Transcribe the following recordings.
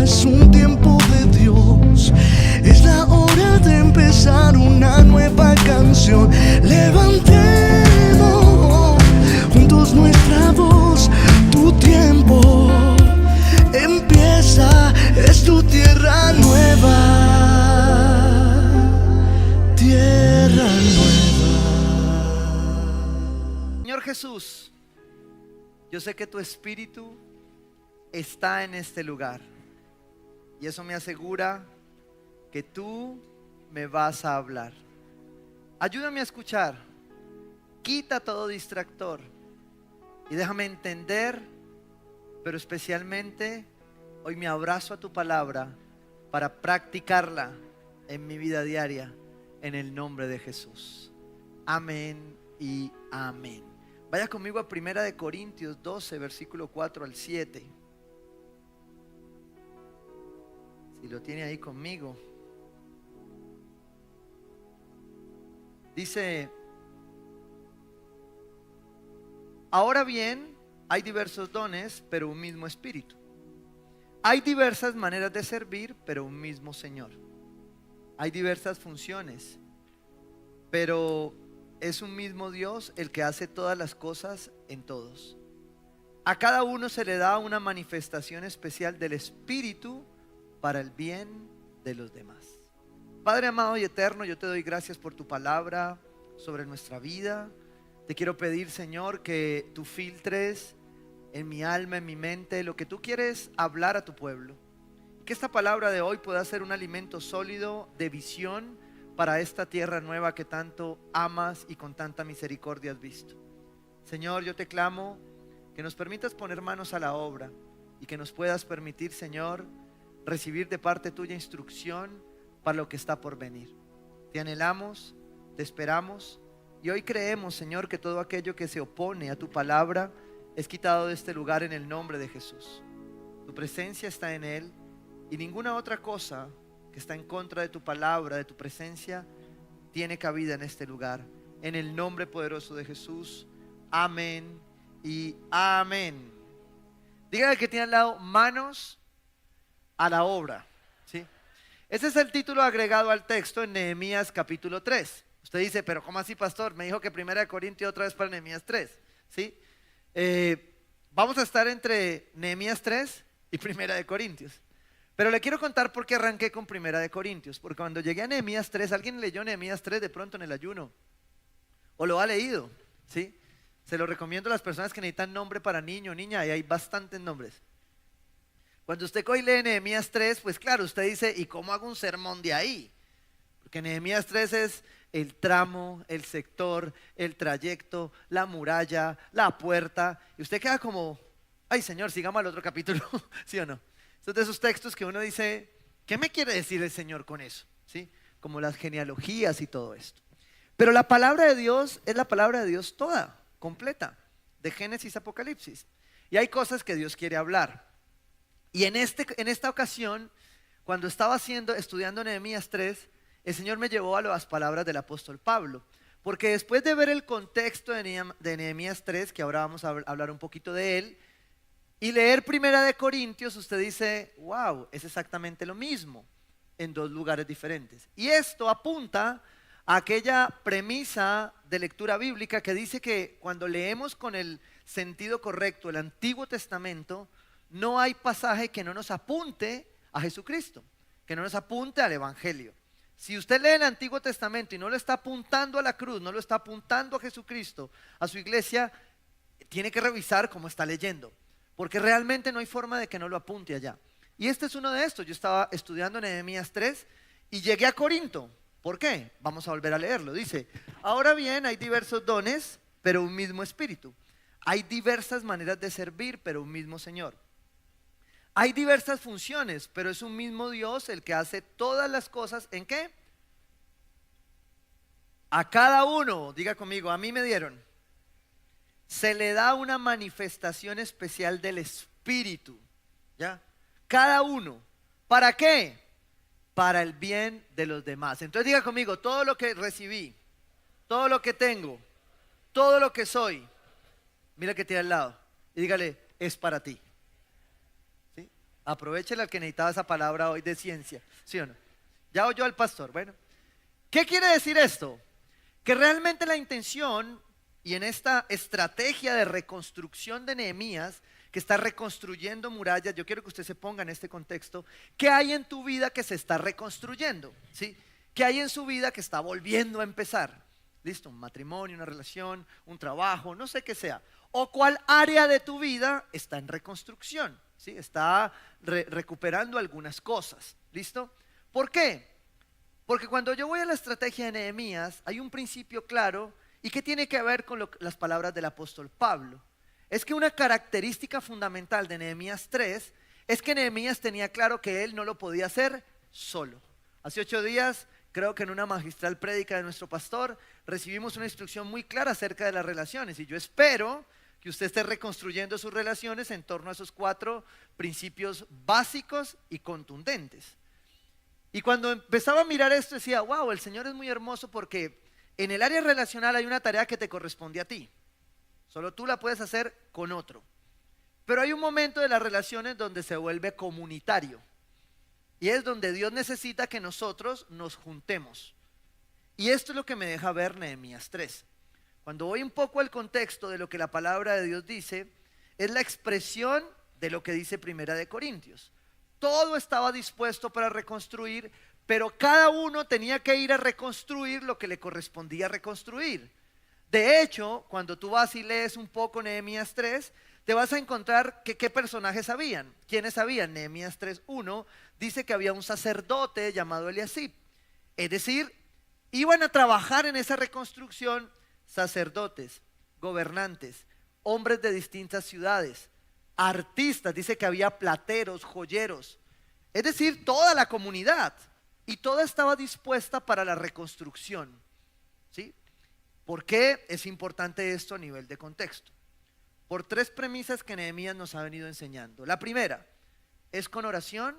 es un tiempo de Dios. Es la hora de empezar una nueva canción. Levantemos juntos nuestra voz. Tu tiempo empieza, es tu tierra nueva. Tierra nueva. Señor Jesús, yo sé que tu espíritu está en este lugar y eso me asegura que tú me vas a hablar. Ayúdame a escuchar, quita todo distractor y déjame entender, pero especialmente hoy me abrazo a tu palabra para practicarla en mi vida diaria, en el nombre de Jesús. Amén y amén. Vaya conmigo a 1 Corintios 12, versículo 4 al 7. Si lo tiene ahí conmigo. Dice: ahora bien, hay diversos dones, pero un mismo espíritu. Hay diversas maneras de servir, pero un mismo Señor. Hay diversas funciones, pero es un mismo Dios el que hace todas las cosas en todos. A cada uno se le da una manifestación especial del Espíritu para el bien de los demás. Padre amado y eterno, yo te doy gracias por tu palabra sobre nuestra vida. Te quiero pedir, Señor, que tú filtres en mi alma, en mi mente, lo que tú quieres hablar a tu pueblo. Que esta palabra de hoy pueda ser un alimento sólido de visión para esta tierra nueva que tanto amas y con tanta misericordia has visto. Señor, yo te clamo que nos permitas poner manos a la obra y que nos puedas permitir, Señor, recibir de parte tuya instrucción para lo que está por venir. Te anhelamos, te esperamos y hoy creemos, Señor, que todo aquello que se opone a tu palabra es quitado de este lugar en el nombre de Jesús. Tu presencia está en él y ninguna otra cosa que está en contra de tu palabra, de tu presencia, tiene cabida en este lugar. En el nombre poderoso de Jesús. Amén y amén. Dígale que tiene al lado: manos a la obra. ¿Sí? Ese es el título agregado al texto en Nehemías capítulo 3. Usted dice: pero ¿cómo así, pastor? Me dijo que 1 Corintios otra vez para Nehemías 3. ¿Sí? Vamos a estar entre Nehemías 3 y 1 Corintios. Pero le quiero contar por qué arranqué con 1 Corintios. Porque cuando llegué a Nehemías 3, ¿alguien leyó Nehemías 3 de pronto en el ayuno? ¿O lo ha leído? ¿Sí? Se lo recomiendo a las personas que necesitan nombre para niño o niña, y hay bastantes nombres. Cuando usted hoy lee Nehemías 3, pues claro, usted dice: ¿y cómo hago un sermón de ahí? Porque Nehemías 3 es el tramo, el sector, el trayecto, la muralla, la puerta. Y usted queda como: ay, Señor, sigamos al otro capítulo. ¿Sí o no? Son de esos textos que uno dice: ¿qué me quiere decir el Señor con eso? ¿Sí? Como las genealogías y todo esto. Pero la palabra de Dios es la palabra de Dios toda, completa, de Génesis a Apocalipsis. Y hay cosas que Dios quiere hablar. Y en esta ocasión, cuando estaba estudiando Nehemías 3, el Señor me llevó a las palabras del apóstol Pablo. Porque después de ver el contexto de Nehemías 3, que ahora vamos a hablar un poquito de él, y leer 1 Corintios, usted dice: wow, es exactamente lo mismo en dos lugares diferentes. Y esto apunta a aquella premisa de lectura bíblica que dice que cuando leemos con el sentido correcto el Antiguo Testamento, no hay pasaje que no nos apunte a Jesucristo, que no nos apunte al Evangelio. Si usted lee el Antiguo Testamento y no lo está apuntando a la cruz, no lo está apuntando a Jesucristo, a su iglesia, tiene que revisar cómo está leyendo. Porque realmente no hay forma de que no lo apunte allá. Y este es uno de estos. Yo estaba estudiando Nehemías 3 y llegué a Corinto. ¿Por qué? Vamos a volver a leerlo. Dice: ahora bien, hay diversos dones, pero un mismo espíritu. Hay diversas maneras de servir, pero un mismo Señor. Hay diversas funciones, pero es un mismo Dios el que hace todas las cosas. ¿En qué? A cada uno, diga conmigo, a mí me dieron. Se le da una manifestación especial del Espíritu, ¿ya? Cada uno. ¿Para qué? Para el bien de los demás. Entonces diga conmigo: todo lo que recibí, todo lo que tengo, todo lo que soy, mira que tiene al lado y dígale: es para ti. ¿Sí? Aprovechela al que necesitaba esa palabra hoy de ciencia, ¿sí o no? Ya oyó al pastor. Bueno, ¿qué quiere decir esto? Que realmente la intención y en esta estrategia de reconstrucción de Nehemías, que está reconstruyendo murallas, yo quiero que usted se ponga en este contexto, ¿qué hay en tu vida que se está reconstruyendo? ¿Sí? ¿Qué hay en su vida que está volviendo a empezar? ¿Listo? Un matrimonio, una relación, un trabajo, no sé qué sea. ¿O cuál área de tu vida está en reconstrucción? ¿Sí? Está recuperando algunas cosas. ¿Listo? ¿Por qué? Porque cuando yo voy a la estrategia de Nehemías, hay un principio claro y que tiene que ver con las palabras del apóstol Pablo. Es que una característica fundamental de Nehemías 3 es que Nehemías tenía claro que él no lo podía hacer solo. Hace 8 días, creo que en una magistral prédica de nuestro pastor, recibimos una instrucción muy clara acerca de las relaciones y yo espero que usted esté reconstruyendo sus relaciones en torno a esos 4 principios básicos y contundentes. Y cuando empezaba a mirar esto decía, wow, el Señor es muy hermoso porque en el área relacional hay una tarea que te corresponde a ti. Solo tú la puedes hacer con otro. Pero hay un momento de las relaciones donde se vuelve comunitario. Y es donde Dios necesita que nosotros nos juntemos. Y esto es lo que me deja ver Nehemías 3. Cuando voy un poco al contexto de lo que la palabra de Dios dice, es la expresión de lo que dice Primera de Corintios. Todo estaba dispuesto para reconstruir, pero cada uno tenía que ir a reconstruir lo que le correspondía reconstruir. De hecho, cuando tú vas y lees un poco Nehemías 3, te vas a encontrar que qué personajes habían. ¿Quiénes habían? Nehemías 3:1 dice que había un sacerdote llamado Eliasib. Es decir, iban a trabajar en esa reconstrucción sacerdotes, gobernantes, hombres de distintas ciudades, artistas, dice que había plateros, joyeros, es decir, toda la comunidad, y toda estaba dispuesta para la reconstrucción. ¿Sí? ¿Por qué es importante esto a nivel de contexto? Por 3 premisas que Nehemías nos ha venido enseñando. La primera es con oración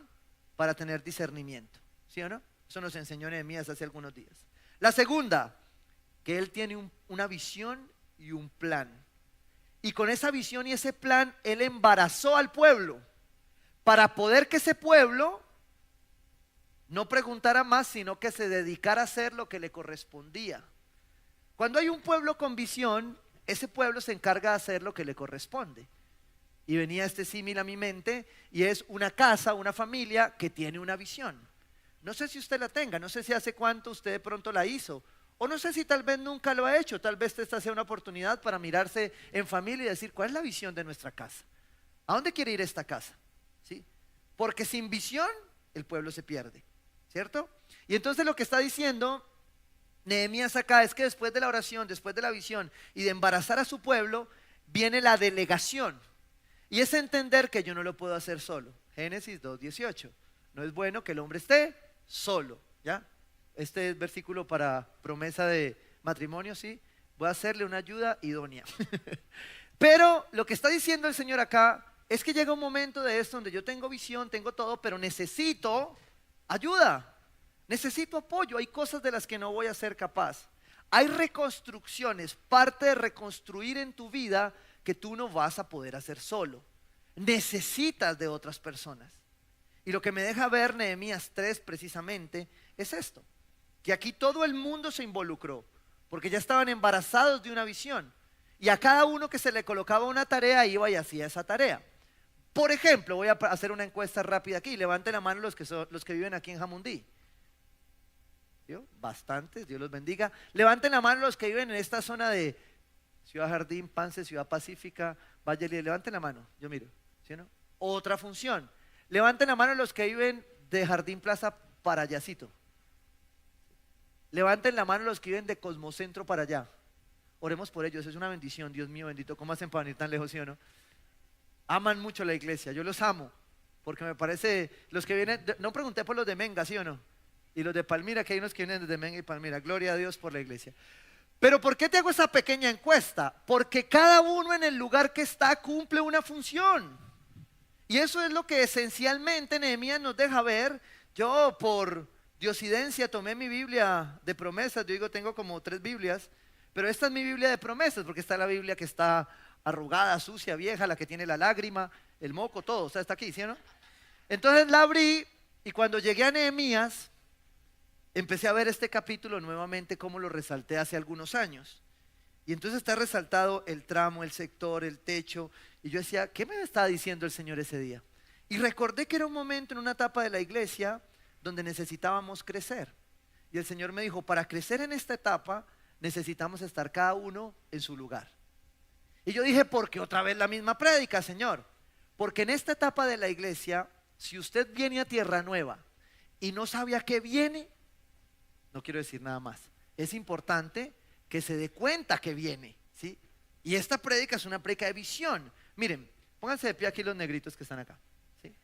para tener discernimiento, ¿sí o no? Eso nos enseñó Nehemías hace algunos días. La segunda, que él tiene una visión y un plan. Y con esa visión y ese plan, él embarazó al pueblo para poder que ese pueblo no preguntara más, sino que se dedicara a hacer lo que le correspondía. Cuando hay un pueblo con visión, ese pueblo se encarga de hacer lo que le corresponde. Y venía este símil a mi mente, y es una casa, una familia que tiene una visión. No sé si usted la tenga, no sé si hace cuánto usted de pronto la hizo, o no sé si tal vez nunca lo ha hecho. Tal vez esta sea una oportunidad para mirarse en familia y decir, ¿cuál es la visión de nuestra casa? ¿A dónde quiere ir esta casa? ¿Sí? Porque sin visión el pueblo se pierde, ¿cierto? Y entonces lo que está diciendo Nehemías acá es que después de la oración, después de la visión y de embarazar a su pueblo, viene la delegación. Y es entender que yo no lo puedo hacer solo. Génesis 2:18. No es bueno que el hombre esté solo, ¿ya? Este es versículo para promesa de matrimonio, ¿sí? Voy a hacerle una ayuda idónea. Pero lo que está diciendo el Señor acá es que llega un momento de esto donde yo tengo visión, tengo todo, pero necesito ayuda. Necesito apoyo, hay cosas de las que no voy a ser capaz. Hay reconstrucciones, parte de reconstruir en tu vida que tú no vas a poder hacer solo. Necesitas de otras personas. Y lo que me deja ver Nehemías 3 precisamente es esto, que aquí todo el mundo se involucró, porque ya estaban embarazados de una visión. Y a cada uno que se le colocaba una tarea iba y hacía esa tarea. Por ejemplo, voy a hacer una encuesta rápida aquí. Levanten la mano los que viven aquí en Jamundí. ¿Vio? Bastantes, Dios los bendiga. Levanten la mano los que viven en esta zona de Ciudad Jardín, Pance, Ciudad Pacífica, Valle Libre. Levanten la mano, yo miro, ¿sí o no? Otra función. Levanten la mano los que viven de Jardín Plaza para allácito. Levanten la mano los que viven de Cosmocentro para allá. Oremos por ellos, es una bendición, Dios mío bendito. ¿Cómo hacen para venir tan lejos, sí o no? Aman mucho la iglesia, yo los amo, porque me parece, los que vienen, no pregunté por los de Menga, ¿sí o no? Y los de Palmira, que hay unos que vienen desde Menga y Palmira. Gloria a Dios por la iglesia. Pero ¿por qué te hago esa pequeña encuesta? Porque cada uno en el lugar que está cumple una función. Y eso es lo que esencialmente Nehemías nos deja ver. Yo por diosidencia tomé mi Biblia de promesas. Yo digo, tengo como 3 Biblias, pero esta es mi Biblia de promesas, porque está la Biblia que está arrugada, sucia, vieja, la que tiene la lágrima, el moco, todo, o sea, está aquí, ¿sí o no? Entonces la abrí y cuando llegué a Nehemías, empecé a ver este capítulo nuevamente como lo resalté hace algunos años. Y entonces está resaltado el tramo, el sector, el techo. Y yo decía, ¿qué me estaba diciendo el Señor ese día? Y recordé que era un momento en una etapa de la iglesia donde necesitábamos crecer. Y el Señor me dijo, para crecer en esta etapa necesitamos estar cada uno en su lugar. Y yo dije, ¿por qué otra vez la misma prédica, Señor? Porque en esta etapa de la iglesia, si usted viene a Tierra Nueva y no sabe a qué viene, no quiero decir nada más. Es importante que se dé cuenta que viene, ¿sí? Y esta prédica es una prédica de visión. Miren, pónganse de pie aquí los negritos que están acá, ¿sí?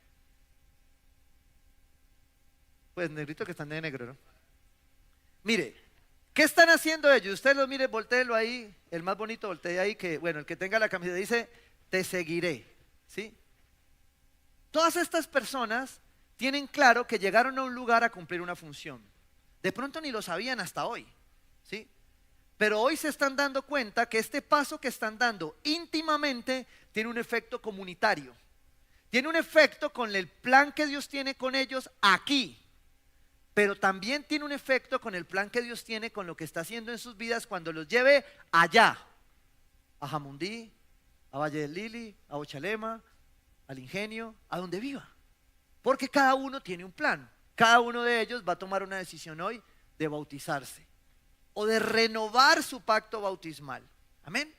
Pues negritos que están de negro, ¿no? Mire, ¿qué están haciendo ellos? Usted los mire, voltéelo ahí, el más bonito voltee ahí, que bueno, el que tenga la camiseta dice, te seguiré, ¿sí? Todas estas personas tienen claro que llegaron a un lugar a cumplir una función. De pronto ni lo sabían hasta hoy, ¿sí? Pero hoy se están dando cuenta que este paso que están dando íntimamente tiene un efecto comunitario. Tiene un efecto con el plan que Dios tiene con ellos aquí. Pero también tiene un efecto con el plan que Dios tiene con lo que está haciendo en sus vidas cuando los lleve allá. A Jamundí, a Valle del Lili, a Ochalema, al Ingenio, a donde viva. Porque cada uno tiene un plan. Cada uno de ellos va a tomar una decisión hoy de bautizarse o de renovar su pacto bautismal. Amén.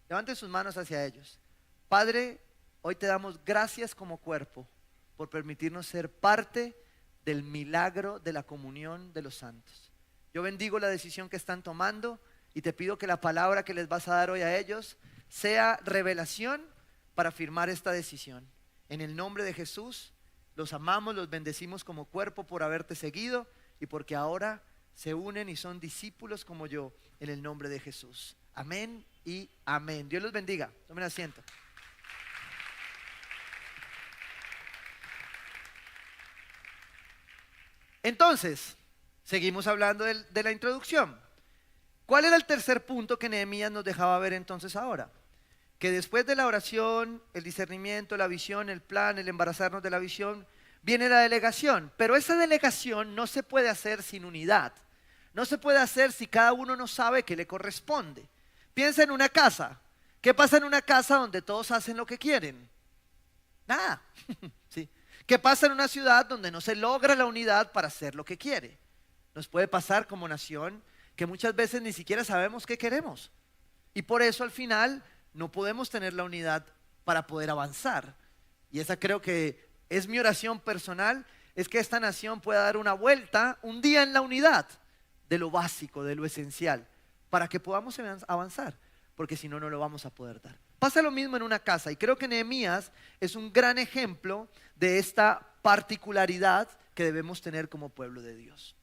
Levanten sus manos hacia ellos. Padre, hoy te damos gracias como cuerpo por permitirnos ser parte del milagro de la comunión de los santos. Yo bendigo la decisión que están tomando y te pido que la palabra que les vas a dar hoy a ellos sea revelación para firmar esta decisión. En el nombre de Jesús, los amamos, los bendecimos como cuerpo por haberte seguido y porque ahora se unen y son discípulos como yo en el nombre de Jesús. Amén y amén. Dios los bendiga. Tomen asiento. Entonces, seguimos hablando de la introducción. ¿Cuál era el tercer punto que Nehemías nos dejaba ver entonces ahora? Que después de la oración, el discernimiento, la visión, el plan, el embarazarnos de la visión, viene la delegación. Pero esa delegación no se puede hacer sin unidad. No se puede hacer si cada uno no sabe qué le corresponde. Piensa en una casa. ¿Qué pasa en una casa donde todos hacen lo que quieren? Nada. ¿Sí? ¿Qué pasa en una ciudad donde no se logra la unidad para hacer lo que quiere? Nos puede pasar como nación que muchas veces ni siquiera sabemos qué queremos. Y por eso al final no podemos tener la unidad para poder avanzar. Y esa creo que es mi oración personal, es que esta nación pueda dar una vuelta un día en la unidad de lo básico, de lo esencial, para que podamos avanzar, porque si no, no lo vamos a poder dar. Pasa lo mismo en una casa y creo que Nehemías es un gran ejemplo de esta particularidad que debemos tener como pueblo de Dios.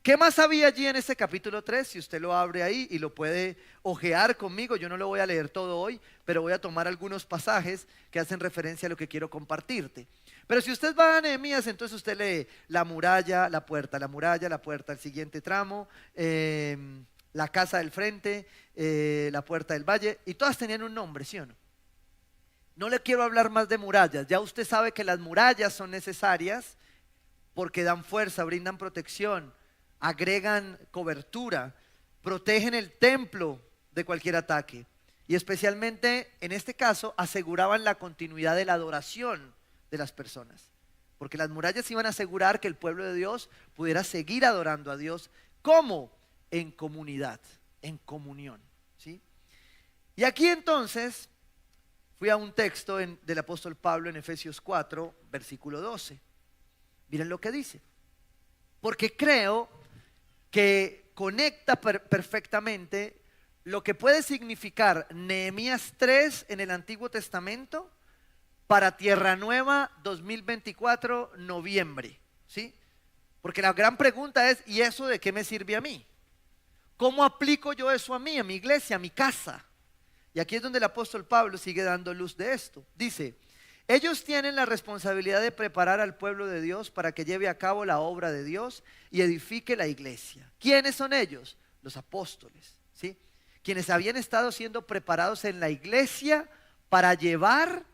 ¿Qué más había allí en ese capítulo 3? Si usted lo abre ahí y lo puede ojear conmigo, yo no lo voy a leer todo hoy, pero voy a tomar algunos pasajes que hacen referencia a lo que quiero compartirte. Pero si usted va a Nehemías, entonces usted lee la muralla, la puerta, el siguiente tramo, la casa del frente, la puerta del valle, y todas tenían un nombre, ¿sí o no? No le quiero hablar más de murallas, ya usted sabe que las murallas son necesarias porque dan fuerza, brindan protección, agregan cobertura, protegen el templo de cualquier ataque y especialmente en este caso aseguraban la continuidad de la adoración de las personas, porque las murallas iban a asegurar que el pueblo de Dios pudiera seguir adorando a Dios. ¿Cómo? En comunidad, en comunión, ¿sí? Y aquí entonces fui a un texto del apóstol Pablo en Efesios 4, versículo 12. Miren lo que dice. Porque creo que conecta perfectamente lo que puede significar Nehemías 3 en el Antiguo Testamento para Tierra Nueva 2024, noviembre, ¿sí? Porque la gran pregunta es, ¿y eso de qué me sirve a mí? ¿Cómo aplico yo eso a mí, a mi iglesia, a mi casa? Y aquí es donde el apóstol Pablo sigue dando luz de esto. Dice, ellos tienen la responsabilidad de preparar al pueblo de Dios para que lleve a cabo la obra de Dios y edifique la iglesia. ¿Quiénes son ellos? Los apóstoles, ¿sí? Quienes habían estado siendo preparados en la iglesia para llevar,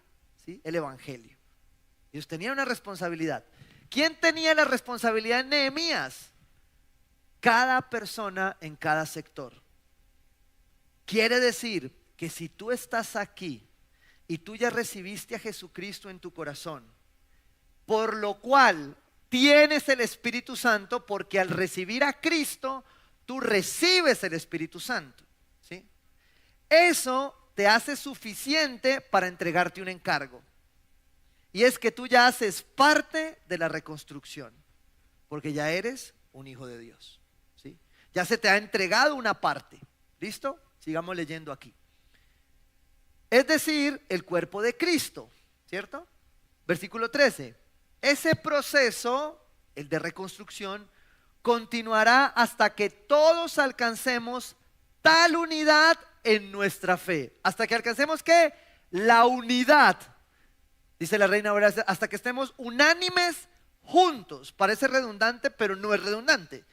¿sí?, el evangelio. Ellos tenían una responsabilidad. ¿Quién tenía la responsabilidad en Nehemías? Cada persona en cada sector. Quiere decir que si tú estás aquí y tú ya recibiste a Jesucristo en tu corazón, por lo cual tienes el Espíritu Santo, porque al recibir a Cristo, tú recibes el Espíritu Santo, ¿sí? Eso te hace suficiente para entregarte un encargo. Y es que tú ya haces parte de la reconstrucción, porque ya eres un hijo de Dios, ¿sí? Ya se te ha entregado una parte. ¿Listo? Sigamos leyendo aquí. Es decir, el cuerpo de Cristo, ¿cierto? Versículo 13. Ese proceso, el de reconstrucción, continuará hasta que todos alcancemos tal unidad en nuestra fe. ¿Hasta que alcancemos qué? La unidad. Dice la Reina Valera, hasta que estemos unánimes juntos. Parece redundante, pero no es redundante.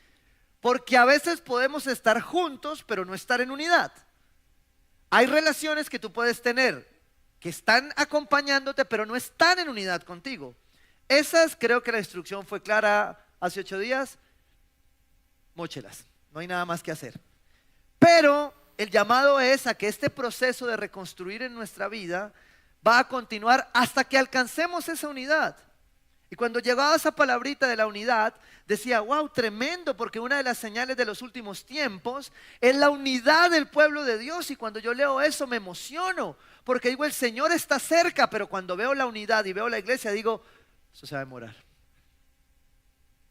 Porque a veces podemos estar juntos, pero no estar en unidad. Hay relaciones que tú puedes tener que están acompañándote, pero no están en unidad contigo. Esas, creo que la instrucción fue clara hace 8 días. Móchelas, no hay nada más que hacer. Pero el llamado es a que este proceso de reconstruir en nuestra vida va a continuar hasta que alcancemos esa unidad. Y cuando llegaba esa palabrita de la unidad, decía, wow, tremendo, porque una de las señales de los últimos tiempos es la unidad del pueblo de Dios. Y cuando yo leo eso me emociono, porque digo, el Señor está cerca, pero cuando veo la unidad y veo la iglesia, digo, eso se va a demorar.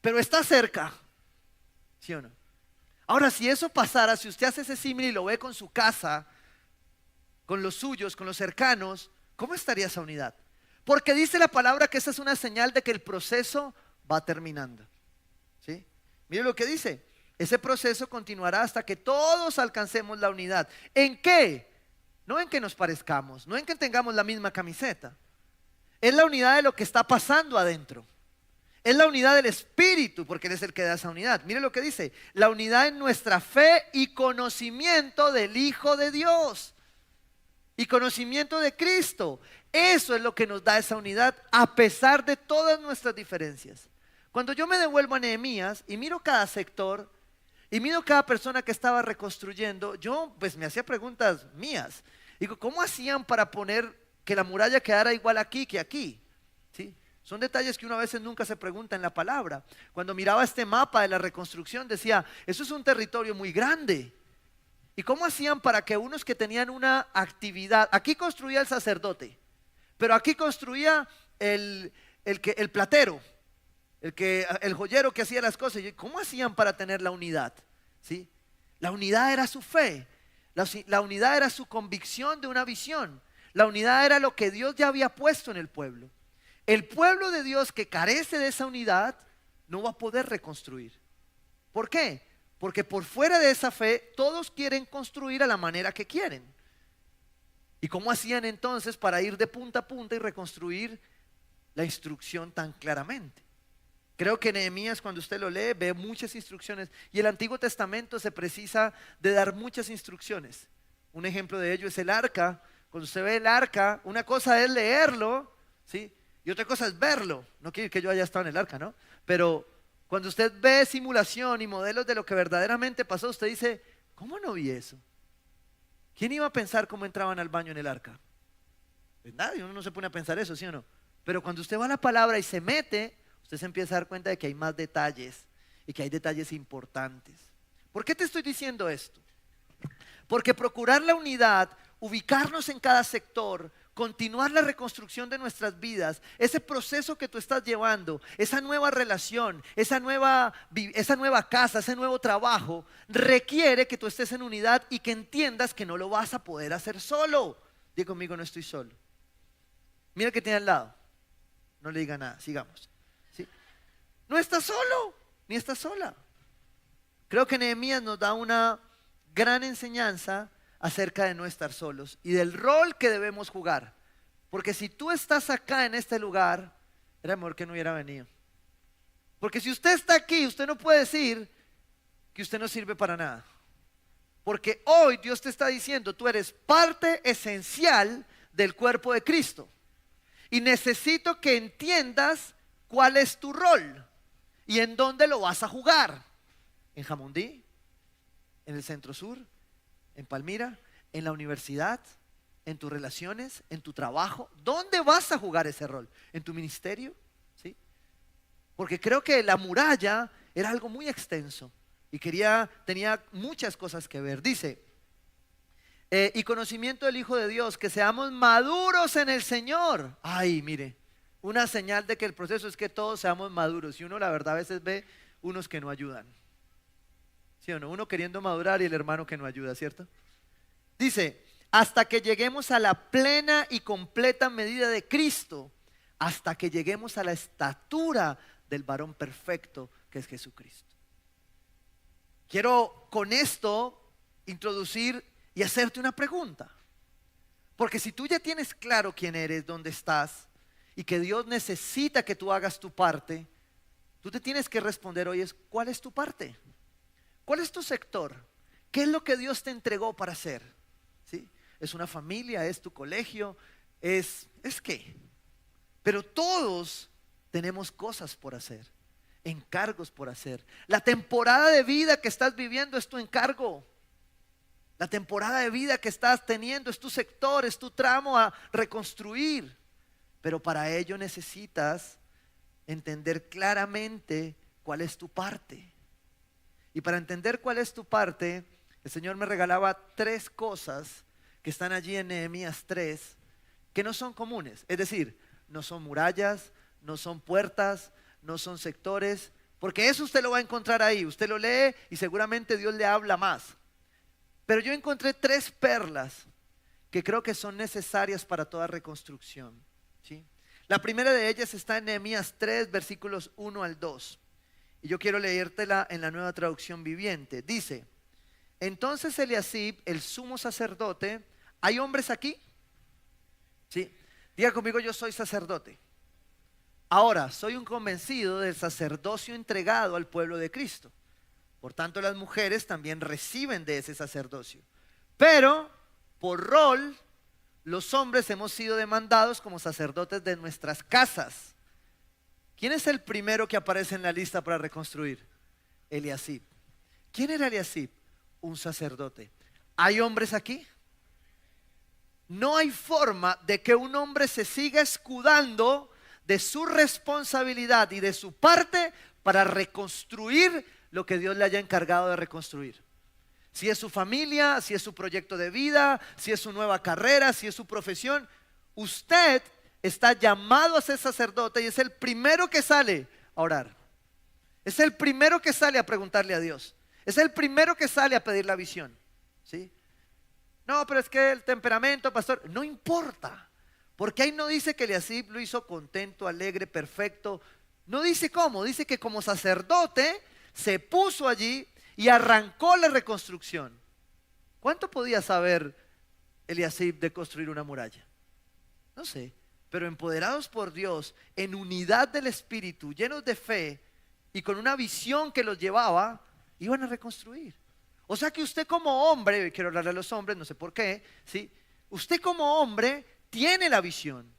Pero está cerca, ¿sí o no? Ahora, si eso pasara, si usted hace ese símil y lo ve con su casa, con los suyos, con los cercanos, ¿cómo estaría esa unidad? Porque dice la palabra que esa es una señal de que el proceso va terminando, ¿sí? Mire lo que dice. Ese proceso continuará hasta que todos alcancemos la unidad. ¿En qué? No en que nos parezcamos, no en que tengamos la misma camiseta. Es la unidad de lo que está pasando adentro. Es la unidad del Espíritu, porque Él es el que da esa unidad. Mire lo que dice. La unidad en nuestra fe y conocimiento del Hijo de Dios. Y conocimiento de Cristo. Eso es lo que nos da esa unidad a pesar de todas nuestras diferencias. Cuando yo me devuelvo a Nehemías y miro cada sector y miro cada persona que estaba reconstruyendo, yo pues me hacía preguntas mías. Digo, ¿cómo hacían para poner que la muralla quedara igual aquí que aquí? ¿Sí? Son detalles que uno a veces nunca se pregunta en la palabra. Cuando miraba este mapa de la reconstrucción decía, eso es un territorio muy grande. ¿Y cómo hacían para que unos que tenían una actividad, aquí construía el sacerdote, pero aquí construía el platero, el joyero que hacía las cosas? ¿Cómo hacían para tener la unidad? ¿Sí? La unidad era su fe, la unidad era su convicción de una visión, la unidad era lo que Dios ya había puesto en el pueblo. El pueblo de Dios que carece de esa unidad no va a poder reconstruir. ¿Por qué? Porque por fuera de esa fe todos quieren construir a la manera que quieren. ¿Y cómo hacían entonces para ir de punta a punta y reconstruir la instrucción tan claramente? Creo que Nehemías, cuando usted lo lee, ve muchas instrucciones. Y el Antiguo Testamento se precisa de dar muchas instrucciones. Un ejemplo de ello es el arca. Cuando usted ve el arca, una cosa es leerlo, ¿sí? Y otra cosa es verlo. No quiere decir que yo haya estado en el arca, ¿no? Pero cuando usted ve simulación y modelos de lo que verdaderamente pasó, usted dice, ¿cómo no vi eso? ¿Quién iba a pensar cómo entraban al baño en el arca? Pues nadie, uno no se pone a pensar eso, ¿sí o no? Pero cuando usted va a la palabra y se mete, usted se empieza a dar cuenta de que hay más detalles y que hay detalles importantes. ¿Por qué te estoy diciendo esto? Porque procurar la unidad, ubicarnos en cada sector, continuar la reconstrucción de nuestras vidas, ese proceso que tú estás llevando, esa nueva relación, esa nueva casa, ese nuevo trabajo, requiere que tú estés en unidad y que entiendas que no lo vas a poder hacer solo. Diga conmigo, no estoy solo. Mira el que tiene al lado. No le diga nada, sigamos. ¿Sí? No estás solo, ni estás sola. Creo que Nehemías nos da una gran enseñanza acerca de no estar solos y del rol que debemos jugar. Porque si tú estás acá en este lugar, era mejor que no hubiera venido. Porque si usted está aquí, usted no puede decir que usted no sirve para nada. Porque hoy Dios te está diciendo, tú eres parte esencial del cuerpo de Cristo. Y necesito que entiendas cuál es tu rol y en dónde lo vas a jugar. En Jamundí, en el Centro Sur, en Palmira, en la universidad, en tus relaciones, en tu trabajo. ¿Dónde vas a jugar ese rol? ¿En tu ministerio? ¿Sí? Porque creo que la muralla era algo muy extenso y tenía muchas cosas que ver. Dice, y conocimiento del Hijo de Dios, que seamos maduros en el Señor. Ay, mire, una señal de que el proceso es que todos seamos maduros. Y uno la verdad a veces ve unos que no ayudan. ¿Sí o no? Uno queriendo madurar y el hermano que no ayuda, ¿cierto? Dice, hasta que lleguemos a la plena y completa medida de Cristo, hasta que lleguemos a la estatura del varón perfecto que es Jesucristo. Quiero con esto introducir y hacerte una pregunta. Porque si tú ya tienes claro quién eres, dónde estás y que Dios necesita que tú hagas tu parte, tú te tienes que responder hoy es, ¿cuál es tu parte? ¿Cuál es tu sector? ¿Qué es lo que Dios te entregó para hacer? ¿Sí? ¿Es una familia? ¿Es tu colegio? ¿Es qué? Pero todos tenemos cosas por hacer, encargos por hacer. La temporada de vida que estás viviendo es tu encargo. La temporada de vida que estás teniendo es tu sector, es tu tramo a reconstruir. Pero para ello necesitas entender claramente cuál es tu parte. Y para entender cuál es tu parte, el Señor me regalaba 3 cosas que están allí en Nehemías 3, que no son comunes. Es decir, no son murallas, no son puertas, no son sectores, porque eso usted lo va a encontrar ahí. Usted lo lee y seguramente Dios le habla más. Pero yo encontré 3 perlas que creo que son necesarias para toda reconstrucción, ¿sí? La primera de ellas está en Nehemías 3, versículos 1 al 2. Y yo quiero leértela en la Nueva Traducción Viviente. Dice, entonces Eliasib, el sumo sacerdote, ¿hay hombres aquí? Sí. Diga conmigo, yo soy sacerdote. Ahora, soy un convencido del sacerdocio entregado al pueblo de Cristo. Por tanto, las mujeres también reciben de ese sacerdocio. Pero, por rol, los hombres hemos sido demandados como sacerdotes de nuestras casas. ¿Quién es el primero que aparece en la lista para reconstruir? Eliasib. ¿Quién era Eliasib? Un sacerdote. ¿Hay hombres aquí? No hay forma de que un hombre se siga escudando de su responsabilidad y de su parte para reconstruir lo que Dios le haya encargado de reconstruir. Si es su familia, si es su proyecto de vida, si es su nueva carrera, si es su profesión, usted está llamado a ser sacerdote y es el primero que sale a orar. Es el primero que sale a preguntarle a Dios. Es el primero que sale a pedir la visión. ¿Sí? No, pero es que el temperamento, pastor, no importa. Porque ahí no dice que Eliasib lo hizo contento, alegre, perfecto. No dice cómo, dice que como sacerdote se puso allí y arrancó la reconstrucción. ¿Cuánto podía saber Eliasib de construir una muralla? No sé, pero empoderados por Dios, en unidad del Espíritu, llenos de fe y con una visión que los llevaba, iban a reconstruir. O sea que usted como hombre, quiero hablarle a los hombres, no sé por qué, ¿sí? Usted como hombre tiene la visión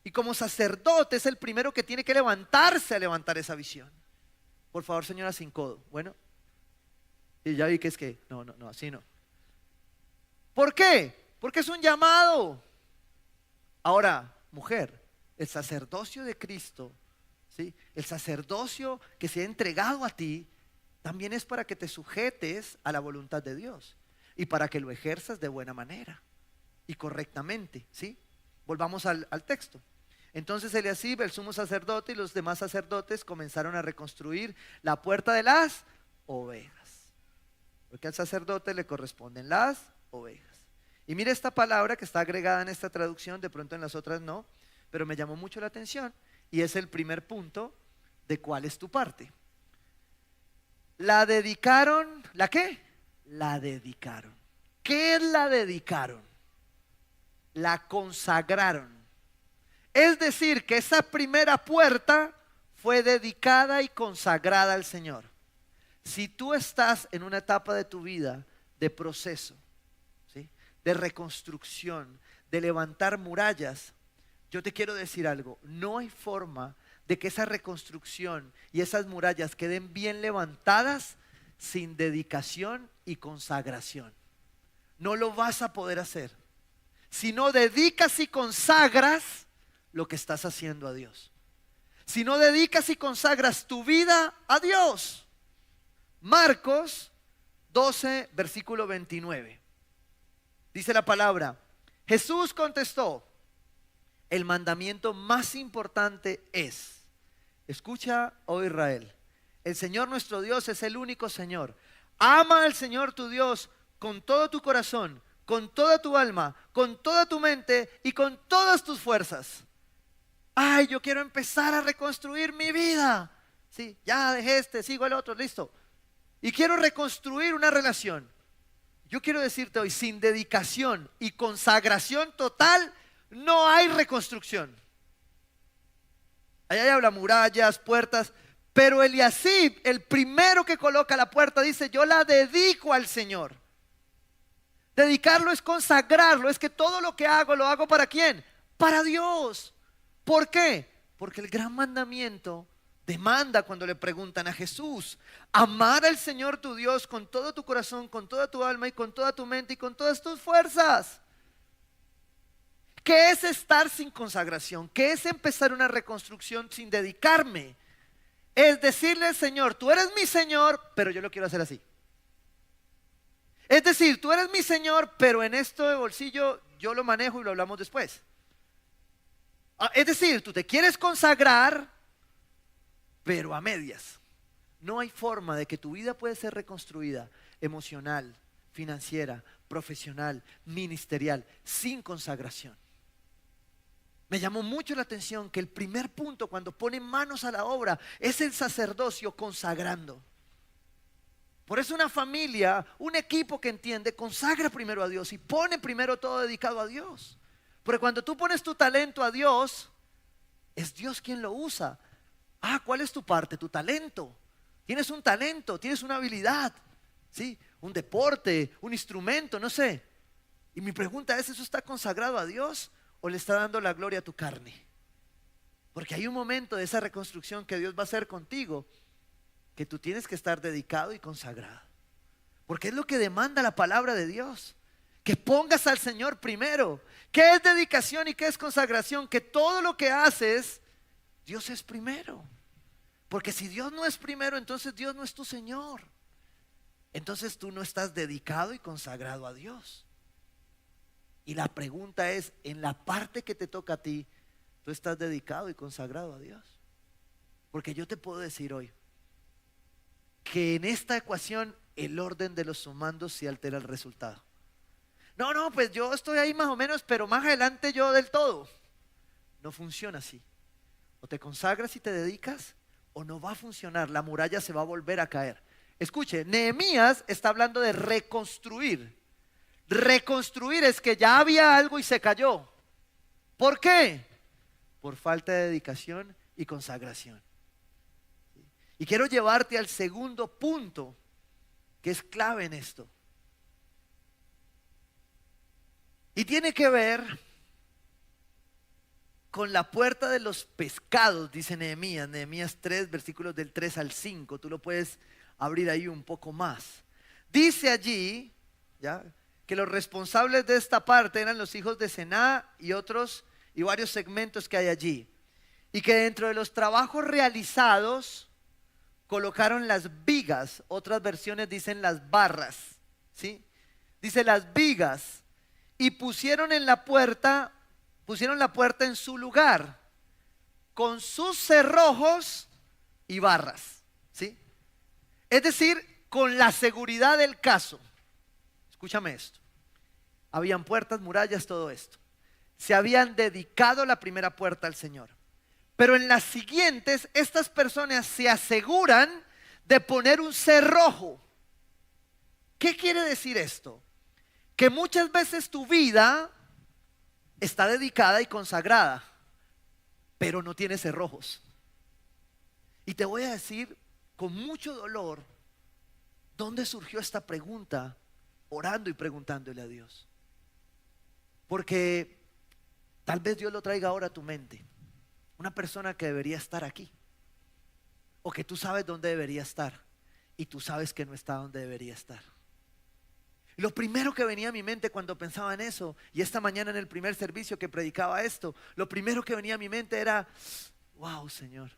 y como sacerdote es el primero que tiene que levantarse a levantar esa visión. Por favor, señora, sin codo. Bueno, y ya vi que es que, no, así no. ¿Por qué? Porque es un llamado. Ahora, mujer, el sacerdocio de Cristo, ¿sí? El sacerdocio que se ha entregado a ti, también es para que te sujetes a la voluntad de Dios y para que lo ejerzas de buena manera y correctamente, ¿sí? Volvamos al texto. Entonces Eliasib, el sumo sacerdote, y los demás sacerdotes comenzaron a reconstruir la puerta de las ovejas, porque al sacerdote le corresponden las ovejas. Y mire esta palabra que está agregada en esta traducción, de pronto en las otras no, pero me llamó mucho la atención y es el primer punto de cuál es tu parte. La dedicaron, ¿la qué? La dedicaron. ¿Qué la dedicaron? La consagraron. Es decir, que esa primera puerta fue dedicada y consagrada al Señor. Si tú estás en una etapa de tu vida de proceso, ¿sí?, de reconstrucción, de levantar murallas, yo te quiero decir algo, no hay forma de que esa reconstrucción y esas murallas queden bien levantadas sin dedicación y consagración. No lo vas a poder hacer si no dedicas y consagras lo que estás haciendo a Dios. Si no dedicas y consagras tu vida a Dios. Marcos 12, versículo 29. Dice la palabra: Jesús contestó, el mandamiento más importante es, escucha, oh Israel, el Señor nuestro Dios es el único Señor. Ama al Señor tu Dios con todo tu corazón, con toda tu alma, con toda tu mente y con todas tus fuerzas. Ay, yo quiero empezar a reconstruir mi vida. Sí, ya dejé sigo el otro, listo. Y quiero reconstruir una relación. Yo quiero decirte hoy, sin dedicación y consagración total, no hay reconstrucción. Allá habla murallas, puertas, pero Eliasib, el primero que coloca la puerta, dice, yo la dedico al Señor. Dedicarlo es consagrarlo, es que todo lo que hago, ¿lo hago para quién? Para Dios. ¿Por qué? Porque el gran mandamiento demanda, cuando le preguntan a Jesús, amar al Señor tu Dios con todo tu corazón, con toda tu alma y con toda tu mente y con todas tus fuerzas. ¿Qué es estar sin consagración? ¿Qué es empezar una reconstrucción sin dedicarme? Es decirle al Señor, tú eres mi Señor, pero yo lo quiero hacer así. Es decir, tú eres mi Señor, pero en esto de bolsillo yo lo manejo y lo hablamos después. Es decir, tú te quieres consagrar, pero a medias. No hay forma de que tu vida pueda ser reconstruida emocional, financiera, profesional, ministerial, sin consagración. Me llamó mucho la atención que el primer punto cuando pone manos a la obra es el sacerdocio consagrando. Por eso una familia, un equipo que entiende, consagra primero a Dios y pone primero todo dedicado a Dios. Porque cuando tú pones tu talento a Dios, es Dios quien lo usa. Ah, ¿cuál es tu parte? Tu talento. Tienes un talento, tienes una habilidad, ¿sí? Un deporte, un instrumento, no sé. Y mi pregunta es, ¿eso está consagrado a Dios o le está dando la gloria a tu carne? Porque hay un momento de esa reconstrucción que Dios va a hacer contigo, que tú tienes que estar dedicado y consagrado. Porque es lo que demanda la palabra de Dios. Que pongas al Señor primero. ¿Qué es dedicación y qué es consagración? Que todo lo que haces, Dios es primero. Porque si Dios no es primero, entonces Dios no es tu Señor. Entonces tú no estás dedicado y consagrado a Dios. Y la pregunta es, en la parte que te toca a ti, ¿tú estás dedicado y consagrado a Dios? Porque yo te puedo decir hoy que en esta ecuación el orden de los sumandos sí altera el resultado. No, pues yo estoy ahí más o menos, pero más adelante yo del todo. No funciona así. O te consagras y te dedicas, o no va a funcionar. La muralla se va a volver a caer. Escuche, Nehemías está hablando de reconstruir. Reconstruir es que ya había algo y se cayó. ¿Por qué? Por falta de dedicación y consagración. Y quiero llevarte al segundo punto, que es clave en esto. Y tiene que ver con la puerta de los pescados, dice Nehemías. Nehemías 3, versículos del 3 al 5. Tú lo puedes abrir ahí un poco más. Dice allí, ¿ya?, que los responsables de esta parte eran los hijos de Sená y otros y varios segmentos que hay allí. Y que dentro de los trabajos realizados colocaron las vigas. Otras versiones dicen las barras, ¿sí? Dice las vigas. Y pusieron la puerta en su lugar, con sus cerrojos y barras, ¿sí? Es decir, con la seguridad del caso. Escúchame esto. Habían puertas, murallas, todo esto. Se habían dedicado la primera puerta al Señor. Pero en las siguientes, estas personas se aseguran de poner un cerrojo. ¿Qué quiere decir esto? Que muchas veces tu vida está dedicada y consagrada, pero no tiene cerrojos. Y te voy a decir con mucho dolor, ¿dónde surgió esta pregunta? Orando y preguntándole a Dios. Porque Tal vez Dios lo traiga ahora a tu mente. Una persona que debería estar aquí, o que tú sabes dónde debería estar y tú sabes que no está donde debería estar. Lo primero que venía a mi mente cuando pensaba en eso, y esta mañana en el primer servicio que predicaba esto, lo primero que venía a mi mente era: wow, Señor,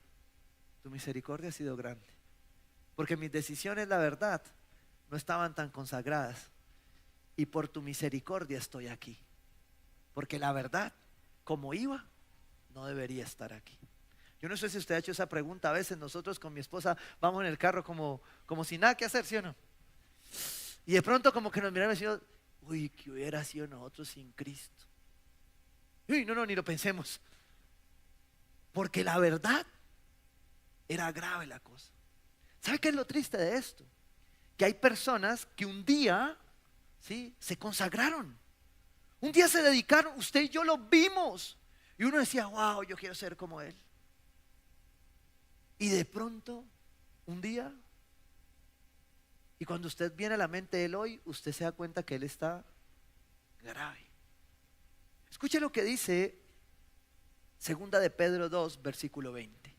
tu misericordia ha sido grande, porque mis decisiones, la verdad, no estaban tan consagradas, y por tu misericordia estoy aquí, porque la verdad, como iba, no debería estar aquí. Yo no sé si usted ha hecho esa pregunta. A veces nosotros con mi esposa vamos en el carro como sin nada que hacer, ¿sí o no? Y de pronto como que nos miramos y decimos: uy, ¿qué hubiera sido nosotros sin Cristo? Uy, no, ni lo pensemos. Porque la verdad, era grave la cosa. ¿Sabe qué es lo triste de esto? Que hay personas que un día, ¿sí?, se consagraron. Un día se dedicaron, usted y yo lo vimos. Y uno decía: wow, yo quiero ser como él. Y de pronto, un día, y cuando usted viene a la mente de él hoy, usted se da cuenta que él está grave. Escuche lo que dice Segunda de Pedro 2, versículo 20.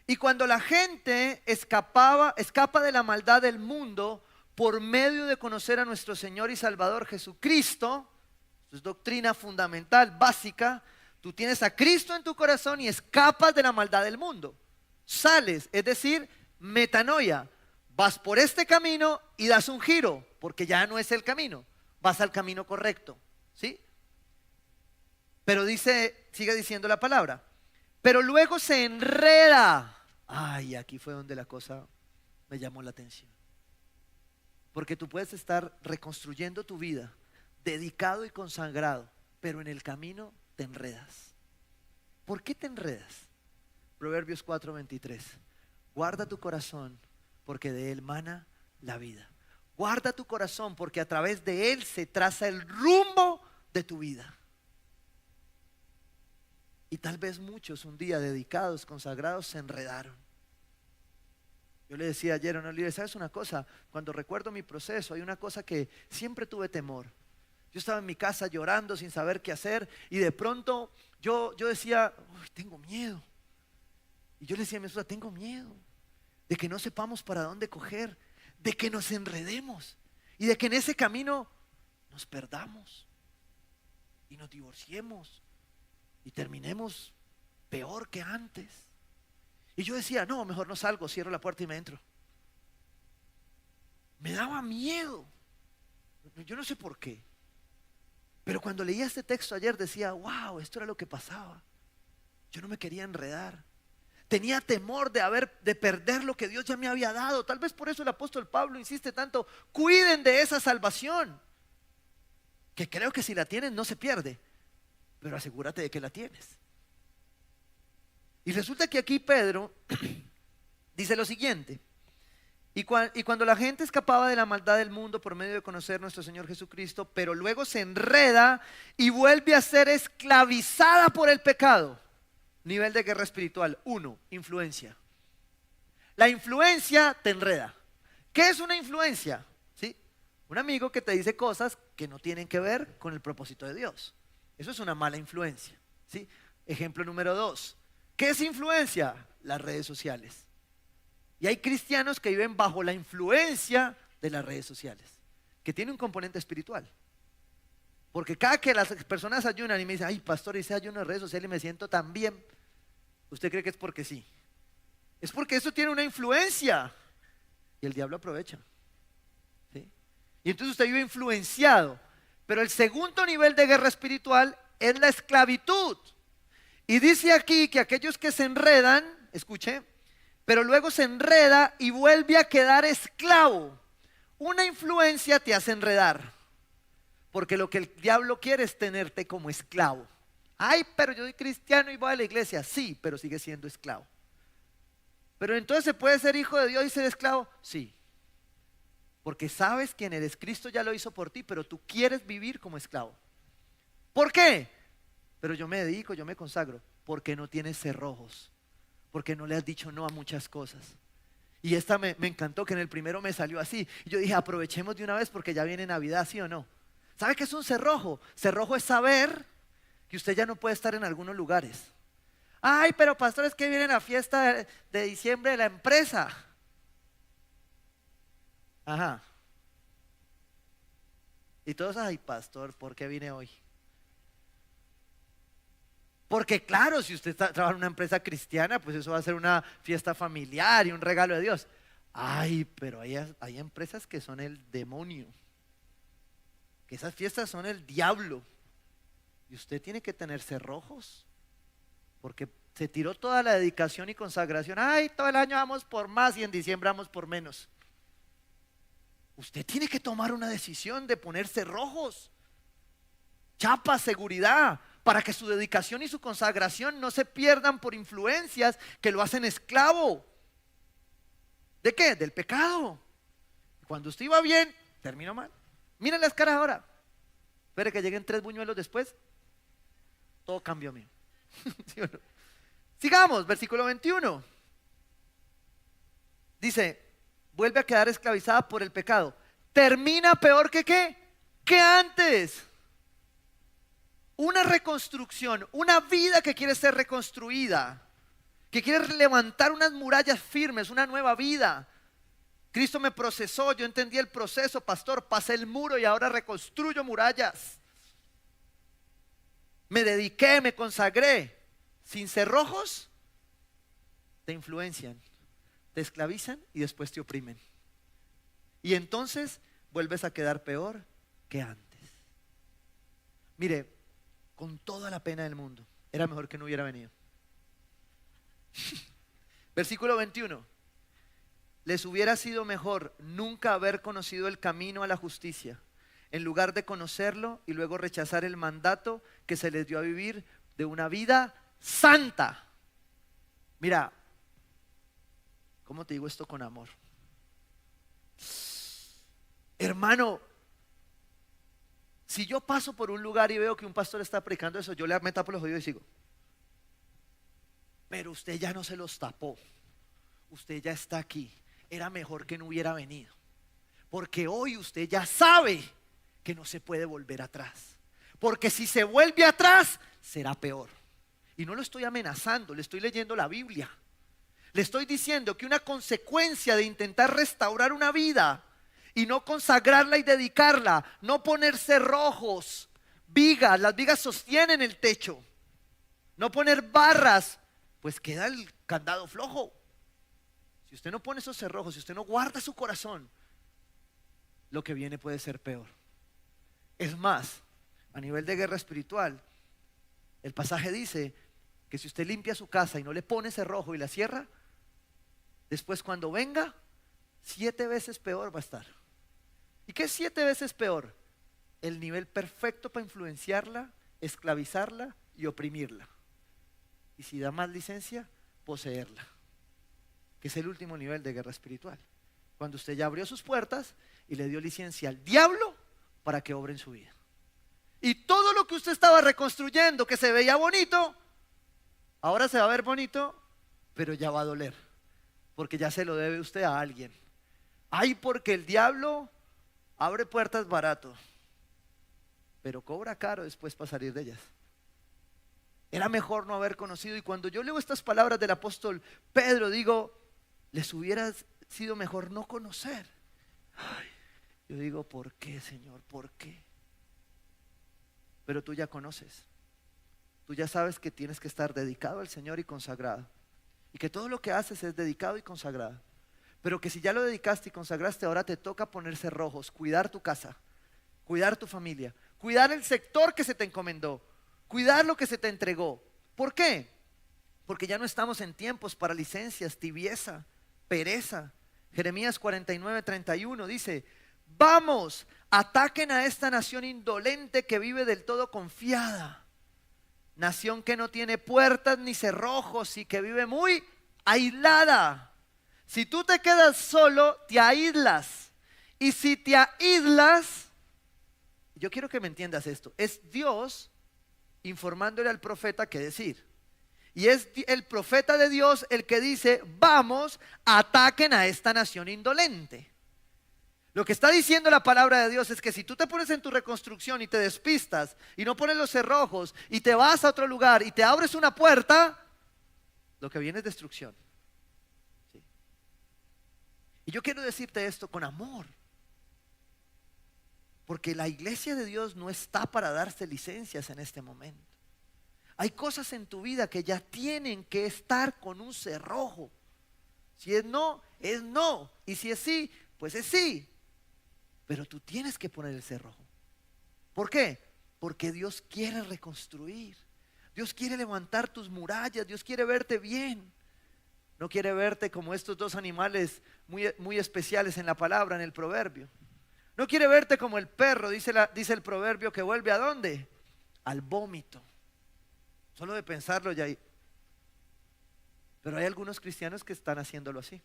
Y cuando la gente escapa de la maldad del mundo por medio de conocer a nuestro Señor y Salvador Jesucristo, esto es doctrina fundamental, básica. Tú tienes a Cristo en tu corazón y escapas de la maldad del mundo. Sales, es decir, metanoia. Vas por este camino y das un giro, porque ya no es el camino. Vas al camino correcto, ¿sí? Pero sigue diciendo la palabra. Pero luego se enreda. Ay, aquí fue donde la cosa me llamó la atención. Porque tú puedes estar reconstruyendo tu vida, dedicado y consagrado, pero en el camino te enredas. ¿Por qué te enredas? Proverbios 4:23. Guarda tu corazón, porque de él mana la vida. Guarda tu corazón, porque a través de él se traza el rumbo de tu vida. Y tal vez muchos un día dedicados, consagrados, se enredaron. Yo le decía ayer a una líder: ¿sabes una cosa? Cuando recuerdo mi proceso, hay una cosa que siempre tuve temor. Yo estaba en mi casa llorando sin saber qué hacer, y de pronto yo decía: uy, tengo miedo. Y yo le decía a mi esposa: tengo miedo de que no sepamos para dónde coger, de que nos enredemos y de que en ese camino nos perdamos y nos divorciemos y terminemos peor que antes. Y yo decía: no, mejor no salgo, cierro la puerta y me entro. Me daba miedo. Yo no sé por qué. Pero cuando leía este texto ayer decía: wow, esto era lo que pasaba. Yo no me quería enredar. Tenía temor de perder lo que Dios ya me había dado. Tal vez por eso el apóstol Pablo insiste tanto: cuiden de esa salvación, que creo que si la tienes no se pierde, pero asegúrate de que la tienes. Y resulta que aquí Pedro dice lo siguiente: y cuando la gente escapaba de la maldad del mundo por medio de conocer a nuestro Señor Jesucristo, pero luego se enreda y vuelve a ser esclavizada por el pecado. Nivel de guerra espiritual. 1, influencia. La influencia te enreda. ¿Qué es una influencia? ¿Sí? Un amigo que te dice cosas que no tienen que ver con el propósito de Dios. Eso es una mala influencia, ¿sí? Ejemplo número 2. ¿Qué es influencia? Las redes sociales. Y hay cristianos que viven bajo la influencia de las redes sociales, que tiene un componente espiritual. Porque cada que las personas ayunan y me dicen: ay, pastor, hice ayuno de redes sociales y me siento tan bien. ¿Usted cree que es porque sí? Es porque eso tiene una influencia. Y el diablo aprovecha, ¿sí? Y entonces usted vive influenciado. Pero el segundo nivel de guerra espiritual es la esclavitud. Y dice aquí que aquellos que se enredan, escuche, pero luego se enreda y vuelve a quedar esclavo. Una influencia te hace enredar, porque lo que el diablo quiere es tenerte como esclavo. Ay, pero yo soy cristiano y voy a la iglesia. Sí, pero sigue siendo esclavo. Pero entonces, ¿se puede ser hijo de Dios y ser esclavo? Sí. Porque sabes quién eres. Cristo ya lo hizo por ti, pero tú quieres vivir como esclavo. ¿Por qué? Pero yo me dedico, yo me consagro. Porque no tienes cerrojos. Porque no le has dicho no a muchas cosas. Y esta me encantó, que en el primero me salió así. Y yo dije: aprovechemos de una vez porque ya viene Navidad, ¿sí o no? ¿Sabe qué es un cerrojo? Cerrojo es saber que usted ya no puede estar en algunos lugares. Ay, pero pastor, es que viene la fiesta de diciembre de la empresa. Ajá. Y todos, ay, pastor, ¿por qué vine hoy? Porque claro, si usted trabaja en una empresa cristiana, pues eso va a ser una fiesta familiar y un regalo de Dios. Ay, pero hay empresas que son el demonio, que esas fiestas son el diablo. Y usted tiene que tener cerrojos, porque se tiró toda la dedicación y consagración. Ay, todo el año vamos por más y en diciembre vamos por menos. Usted tiene que tomar una decisión de poner cerrojos, chapa, seguridad, para que su dedicación y su consagración no se pierdan por influencias que lo hacen esclavo. ¿De qué? Del pecado. Cuando usted iba bien, terminó mal. Miren las caras ahora. Espere que lleguen 3 buñuelos después. Todo cambió mío. ¿Sí o no? Sigamos, versículo 21. Dice, vuelve a quedar esclavizada por el pecado. Termina peor que ¿qué? Que antes. Una reconstrucción, una vida que quiere ser reconstruida, que quiere levantar unas murallas firmes, una nueva vida. Cristo me procesó, yo entendí el proceso, pastor, pasé el muro y ahora reconstruyo murallas. Me dediqué, me consagré. Sin cerrojos, te influencian, te esclavizan y después te oprimen. Y entonces vuelves a quedar peor que antes. Mire, con toda la pena del mundo, era mejor que no hubiera venido. Versículo 21. Les hubiera sido mejor nunca haber conocido el camino a la justicia, en lugar de conocerlo y luego rechazar el mandato que se les dio a vivir de una vida santa. Mira, ¿cómo te digo esto con amor? Hermano, si yo paso por un lugar y veo que un pastor está predicando eso, yo me tapo los oídos y sigo. Pero usted ya no se los tapó. Usted ya está aquí. Era mejor que no hubiera venido. Porque hoy usted ya sabe que no se puede volver atrás. Porque si se vuelve atrás, será peor. Y no lo estoy amenazando, le estoy leyendo la Biblia. Le estoy diciendo que una consecuencia de intentar restaurar una vida y no consagrarla y dedicarla, no poner cerrojos, vigas, las vigas sostienen el techo, no poner barras, pues queda el candado flojo. Si usted no pone esos cerrojos, si usted no guarda su corazón, lo que viene puede ser peor. Es más, a nivel de guerra espiritual, el pasaje dice que si usted limpia su casa y no le pone cerrojo y la cierra, después cuando venga, 7 veces peor va a estar. ¿Y qué es 7 veces peor? El nivel perfecto para influenciarla, esclavizarla y oprimirla. Y si da más licencia, poseerla. Que es el último nivel de guerra espiritual. Cuando usted ya abrió sus puertas y le dio licencia al diablo para que obre en su vida. Y todo lo que usted estaba reconstruyendo, que se veía bonito, ahora se va a ver bonito, pero ya va a doler. Porque ya se lo debe usted a alguien. Ay, porque el diablo abre puertas barato, pero cobra caro después para salir de ellas. Era mejor no haber conocido. Y cuando yo leo estas palabras del apóstol Pedro, digo, les hubiera sido mejor no conocer. Ay, yo digo, ¿por qué, Señor? ¿Por qué? Pero tú ya conoces. Tú ya sabes que tienes que estar dedicado al Señor y consagrado. Y que todo lo que haces es dedicado y consagrado. Pero que si ya lo dedicaste y consagraste, ahora te toca poner cerrojos, cuidar tu casa, cuidar tu familia, cuidar el sector que se te encomendó, cuidar lo que se te entregó. ¿Por qué? Porque ya no estamos en tiempos para licencias, tibieza, pereza. Jeremías 49:31 dice, vamos, ataquen a esta nación indolente que vive del todo confiada. Nación que no tiene puertas ni cerrojos y que vive muy aislada. Si tú te quedas solo, te aíslas. Y si te aíslas, yo quiero que me entiendas esto, es Dios informándole al profeta qué decir. Y es el profeta de Dios el que dice, vamos, ataquen a esta nación indolente. Lo que está diciendo la palabra de Dios es que si tú te pones en tu reconstrucción y te despistas y no pones los cerrojos y te vas a otro lugar y te abres una puerta, lo que viene es destrucción. ¿Sí? Y yo quiero decirte esto con amor, porque la iglesia de Dios no está para darse licencias en este momento. Hay cosas en tu vida que ya tienen que estar con un cerrojo. Si es no, es no. Y si es sí, pues es sí. Pero tú tienes que poner el cerrojo. ¿Por qué? Porque Dios quiere reconstruir. Dios quiere levantar tus murallas. Dios quiere verte bien. No quiere verte como estos dos animales muy especiales en la palabra, en el proverbio. No quiere verte como el perro, dice el proverbio, que vuelve ¿a dónde? Al vómito. Solo de pensarlo ya hay. Pero hay algunos cristianos que están haciéndolo así,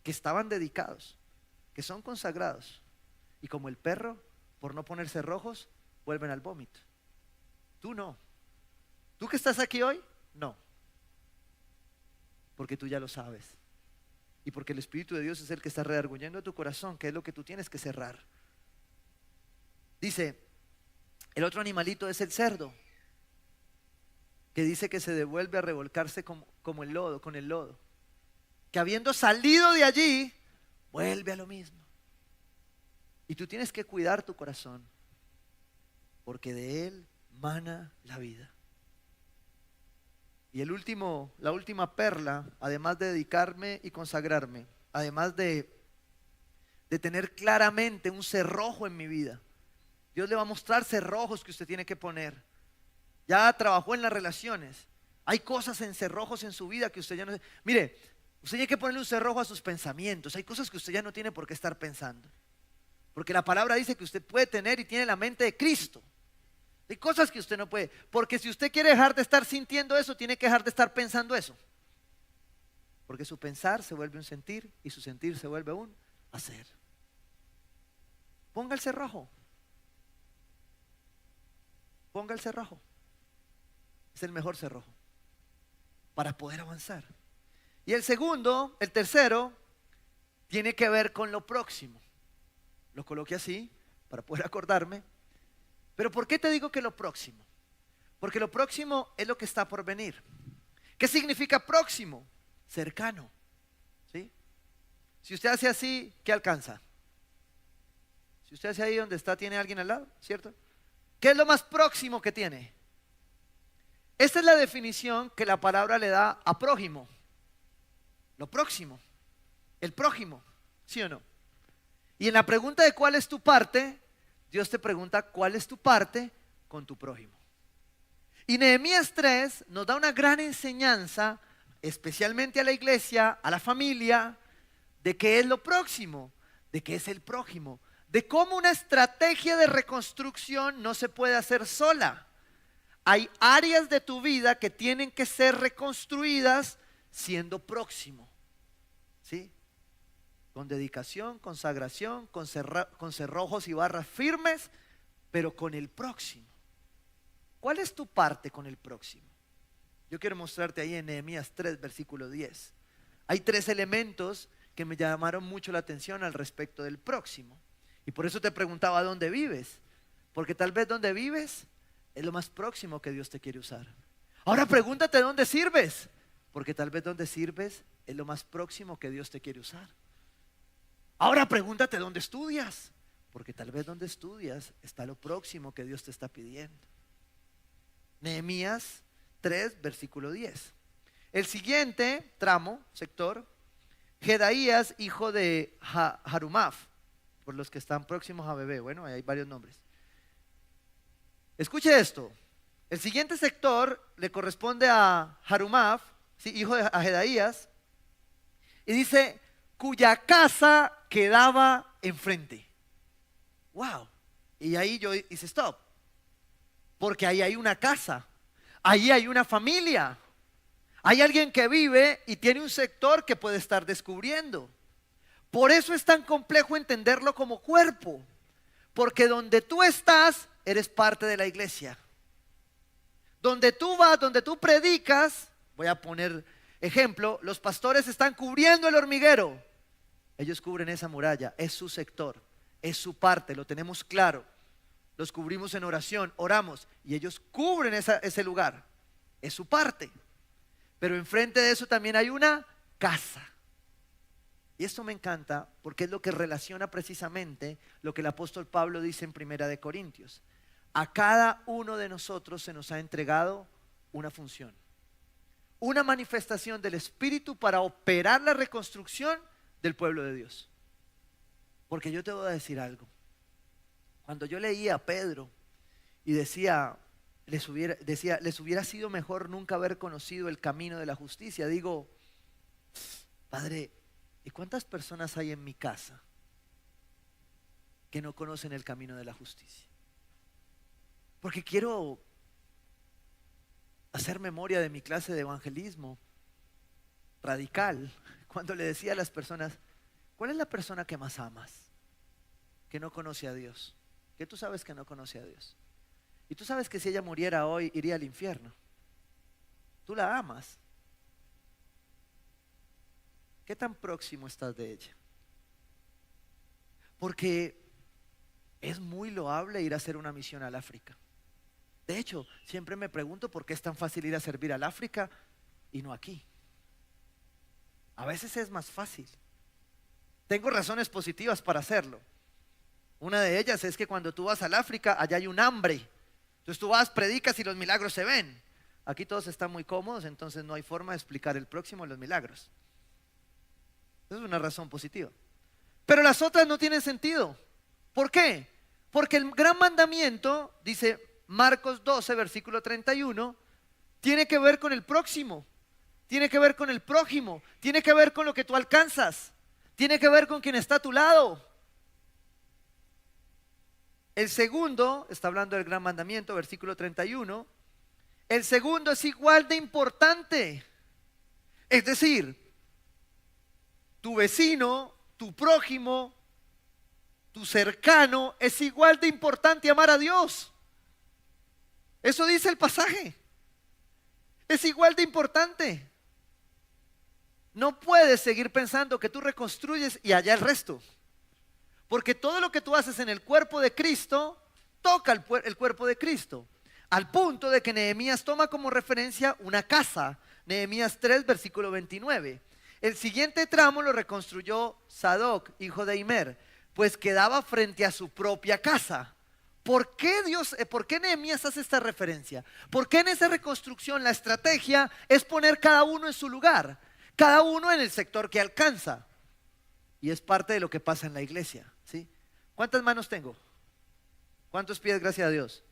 que estaban dedicados, que son consagrados. Y como el perro, por no ponerse rojos, vuelven al vómito. Tú no. ¿Tú que estás aquí hoy? No. Porque tú ya lo sabes. Y porque el Espíritu de Dios es el que está redarguyendo tu corazón, que es lo que tú tienes que cerrar. Dice, el otro animalito es el cerdo, que dice que se devuelve a revolcarse como el lodo, con el lodo. Que habiendo salido de allí, vuelve a lo mismo. Y tú tienes que cuidar tu corazón, porque de él mana la vida. Y la última perla, además de dedicarme y consagrarme, además de tener claramente un cerrojo en mi vida, Dios le va a mostrar cerrojos que usted tiene que poner. Ya trabajó en las relaciones. Hay cosas en cerrojos en su vida que usted ya no... Mire, usted tiene que ponerle un cerrojo a sus pensamientos. Hay cosas que usted ya no tiene por qué estar pensando. Porque la palabra dice que usted puede tener y tiene la mente de Cristo. Hay cosas que usted no puede. Porque si usted quiere dejar de estar sintiendo eso, tiene que dejar de estar pensando eso. Porque su pensar se vuelve un sentir y su sentir se vuelve un hacer. Ponga el cerrojo. Ponga el cerrojo. Es el mejor cerrojo para poder avanzar. Y el tercero, tiene que ver con lo próximo. Lo coloqué así para poder acordarme. Pero ¿por qué te digo que lo próximo? Porque lo próximo es lo que está por venir. ¿Qué significa próximo? Cercano. ¿Sí? Si usted hace así, ¿qué alcanza? Si usted hace ahí donde está, tiene alguien al lado, ¿cierto? ¿Qué es lo más próximo que tiene? Esta es la definición que la palabra le da a prójimo. Lo próximo, el prójimo, ¿sí o no? Y en la pregunta de cuál es tu parte, Dios te pregunta cuál es tu parte con tu prójimo. Y Nehemías 3 nos da una gran enseñanza, especialmente a la iglesia, a la familia, de qué es lo próximo, de qué es el prójimo, de cómo una estrategia de reconstrucción no se puede hacer sola. Hay áreas de tu vida que tienen que ser reconstruidas siendo próximo, ¿sí? Con dedicación, consagración, con cerrojos y barras firmes, pero con el próximo. ¿Cuál es tu parte con el próximo? Yo quiero mostrarte ahí en Nehemías 3, versículo 10. Hay 3 elementos que me llamaron mucho la atención al respecto del próximo. Y por eso te preguntaba dónde vives. Porque tal vez donde vives es lo más próximo que Dios te quiere usar. Ahora pregúntate dónde sirves. Porque tal vez donde sirves es lo más próximo que Dios te quiere usar. Ahora pregúntate dónde estudias. Porque tal vez donde estudias está lo próximo que Dios te está pidiendo. Nehemías 3, versículo 10. El siguiente tramo, sector, Jedaías, hijo de Harumaf, por los que están próximos a bebé. Bueno, ahí hay varios nombres. Escuche esto. El siguiente sector le corresponde a Harumaf, sí, hijo de Jedaías, y dice, cuya casa quedaba enfrente. Wow. Y ahí yo hice stop. Porque ahí hay una casa, ahí hay una familia, hay alguien que vive y tiene un sector que puede estar descubriendo. Por eso es tan complejo entenderlo como cuerpo, porque donde tú estás, eres parte de la iglesia. Donde tú vas, donde tú predicas, voy a poner ejemplo, los pastores están cubriendo el hormiguero, ellos cubren esa muralla, es su sector. es su parte, lo tenemos claro. Los cubrimos en oración, oramos y ellos cubren ese lugar. Es su parte. Pero enfrente de eso también hay una casa. Y esto me encanta porque es lo que relaciona precisamente lo que el apóstol Pablo dice en Primera de Corintios. A cada uno de nosotros se nos ha entregado una función, una manifestación del Espíritu para operar la reconstrucción del pueblo de Dios. Porque yo te voy a decir algo. Cuando yo leía a Pedro y decía, les hubiera sido mejor nunca haber conocido el camino de la justicia, digo, Padre, ¿y cuántas personas hay en mi casa que no conocen el camino de la justicia? Porque quiero hacer memoria de mi clase de evangelismo radical, cuando le decía a las personas, ¿cuál es la persona que más amas? Que no conoce a Dios, que tú sabes que no conoce a Dios. Y tú sabes que si ella muriera hoy iría al infierno. Tú la amas. ¿Qué tan próximo estás de ella? Porque es muy loable ir a hacer una misión al África. De hecho, siempre me pregunto por qué es tan fácil ir a servir al África y no aquí. A veces es más fácil. Tengo razones positivas para hacerlo. Una de ellas es que cuando tú vas al África, allá hay un hambre. Entonces tú vas, predicas y los milagros se ven. Aquí todos están muy cómodos, entonces no hay forma de explicar el próximo de los milagros. Esa es una razón positiva. Pero las otras no tienen sentido. ¿Por qué? Porque el gran mandamiento, dice Marcos 12, versículo 31, tiene que ver con el próximo, tiene que ver con el prójimo, tiene que ver con lo que tú alcanzas, tiene que ver con quien está a tu lado. El segundo, está hablando del gran mandamiento, versículo 31, el segundo es igual de importante. Es decir, tu vecino, tu prójimo, tu cercano, es igual de importante amar a Dios. Eso dice el pasaje. Es igual de importante. No puedes seguir pensando que tú reconstruyes y allá el resto. Porque todo lo que tú haces en el cuerpo de Cristo toca el cuerpo de Cristo. Al punto de que Nehemías toma como referencia una casa. Nehemías 3, versículo 29. El siguiente tramo lo reconstruyó Sadoc, hijo de Imer, pues quedaba frente a su propia casa. ¿Por qué Nehemías hace esta referencia? Porque en esa reconstrucción la estrategia es poner cada uno en su lugar, cada uno en el sector que alcanza. Y es parte de lo que pasa en la iglesia, ¿sí? ¿Cuántas manos tengo? ¿Cuántos pies, gracias a Dios?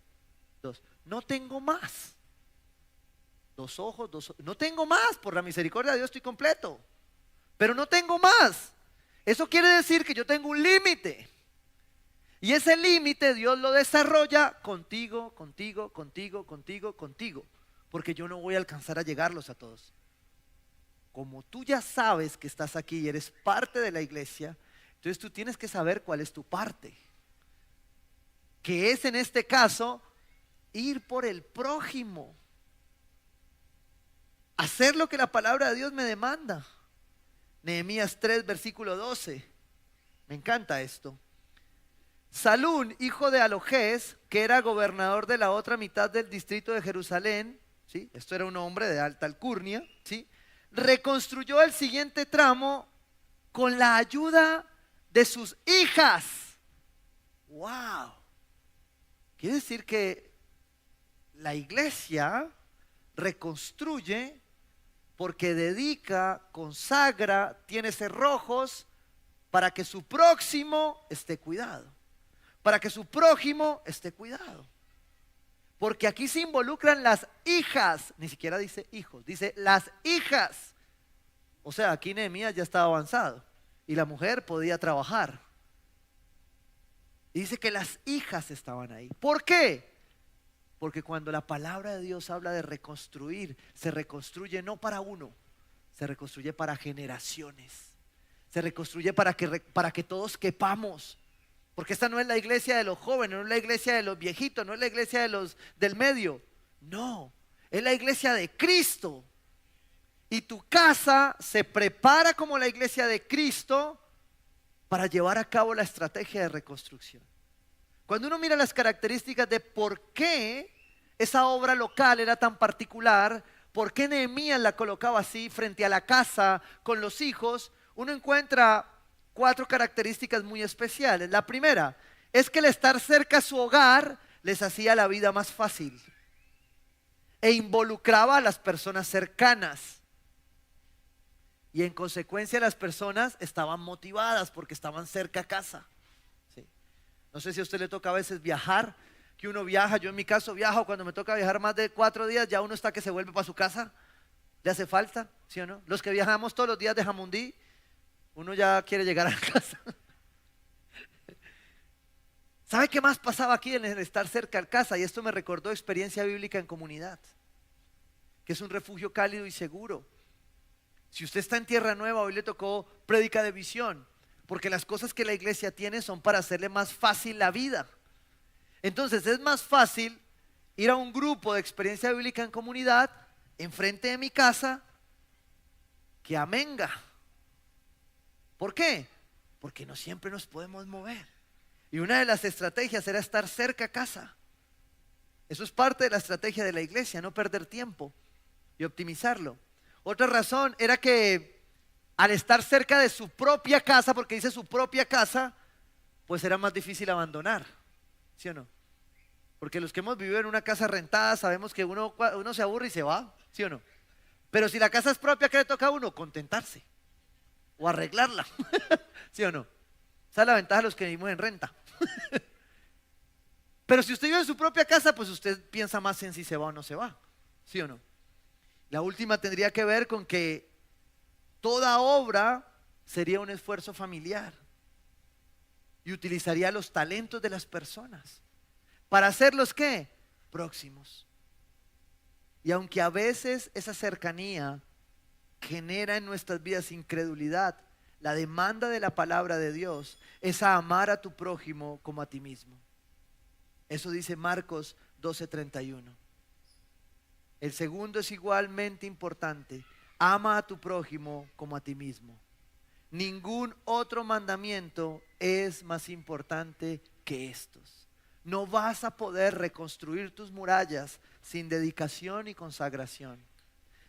2. No tengo más. 2 ojos, no tengo más. Por la misericordia de Dios estoy completo. Pero no tengo más. Eso quiere decir que yo tengo un límite. Y ese límite Dios lo desarrolla contigo, contigo, contigo, contigo, contigo. Porque yo no voy a alcanzar a llegarlos a todos. Como tú ya sabes que estás aquí y eres parte de la iglesia, entonces tú tienes que saber cuál es tu parte. Que es en este caso ir por el prójimo. Hacer lo que la palabra de Dios me demanda. Nehemías 3, versículo 12. Me encanta esto. Salún, hijo de Alogés, que era gobernador de la otra mitad del distrito de Jerusalén, ¿sí? Esto era un hombre de alta alcurnia, ¿sí? Reconstruyó el siguiente tramo con la ayuda de sus hijas. ¡Wow! Quiere decir que la iglesia reconstruye porque dedica, consagra, tiene cerrojos para que su próximo esté cuidado, para que su prójimo esté cuidado. Porque aquí se involucran las hijas, ni siquiera dice hijos, dice las hijas. O sea, aquí Nehemías ya estaba avanzado y la mujer podía trabajar. Y dice que las hijas estaban ahí. ¿Por qué? Porque cuando la palabra de Dios habla de reconstruir, se reconstruye no para uno, se reconstruye para generaciones. Se reconstruye para que todos quepamos. Porque esta no es la iglesia de los jóvenes, no es la iglesia de los viejitos, no es la iglesia del medio. No, es la iglesia de Cristo. Y tu casa se prepara como la iglesia de Cristo para llevar a cabo la estrategia de reconstrucción. Cuando uno mira las características de por qué esa obra local era tan particular, por qué Nehemías la colocaba así frente a la casa con los hijos, uno encuentra 4 características muy especiales. La primera es que el estar cerca a su hogar les hacía la vida más fácil e involucraba a las personas cercanas. Y en consecuencia las personas estaban motivadas porque estaban cerca a casa. ¿Sí? No sé si a usted le toca a veces viajar, que uno viaja, yo en mi caso viajo, cuando me toca viajar más de 4 días, ya uno está que se vuelve para su casa, le hace falta, ¿sí o no? Los que viajamos todos los días de Jamundí, uno ya quiere llegar a casa. ¿Sabe qué más pasaba aquí en el estar cerca a casa? Y esto me recordó experiencia bíblica en comunidad, que es un refugio cálido y seguro. Si usted está en tierra nueva, hoy le tocó prédica de visión, porque las cosas que la iglesia tiene son para hacerle más fácil la vida. Entonces es más fácil ir a un grupo de experiencia bíblica en comunidad enfrente de mi casa que a Menga. ¿Por qué? Porque no siempre nos podemos mover. Y una de las estrategias era estar cerca a casa. Eso es parte de la estrategia de la iglesia, no perder tiempo y optimizarlo. Otra razón era que al estar cerca de su propia casa, porque dice su propia casa, pues era más difícil abandonar, ¿sí o no? Porque los que hemos vivido en una casa rentada sabemos que uno se aburre y se va, ¿sí o no? Pero si la casa es propia, ¿qué le toca a uno? Contentarse o arreglarla, ¿sí o no? Esa es la ventaja de los que vivimos en renta. Pero si usted vive en su propia casa, pues usted piensa más en si se va o no se va, ¿sí o no? La última tendría que ver con que toda obra sería un esfuerzo familiar y utilizaría los talentos de las personas para hacerlos ¿qué? Próximos. Y aunque a veces esa cercanía genera en nuestras vidas incredulidad, la demanda de la palabra de Dios es a amar a tu prójimo como a ti mismo. Eso dice Marcos 12:31. El segundo es igualmente importante. Ama a tu prójimo como a ti mismo. Ningún otro mandamiento es más importante que estos. No vas a poder reconstruir tus murallas sin dedicación y consagración,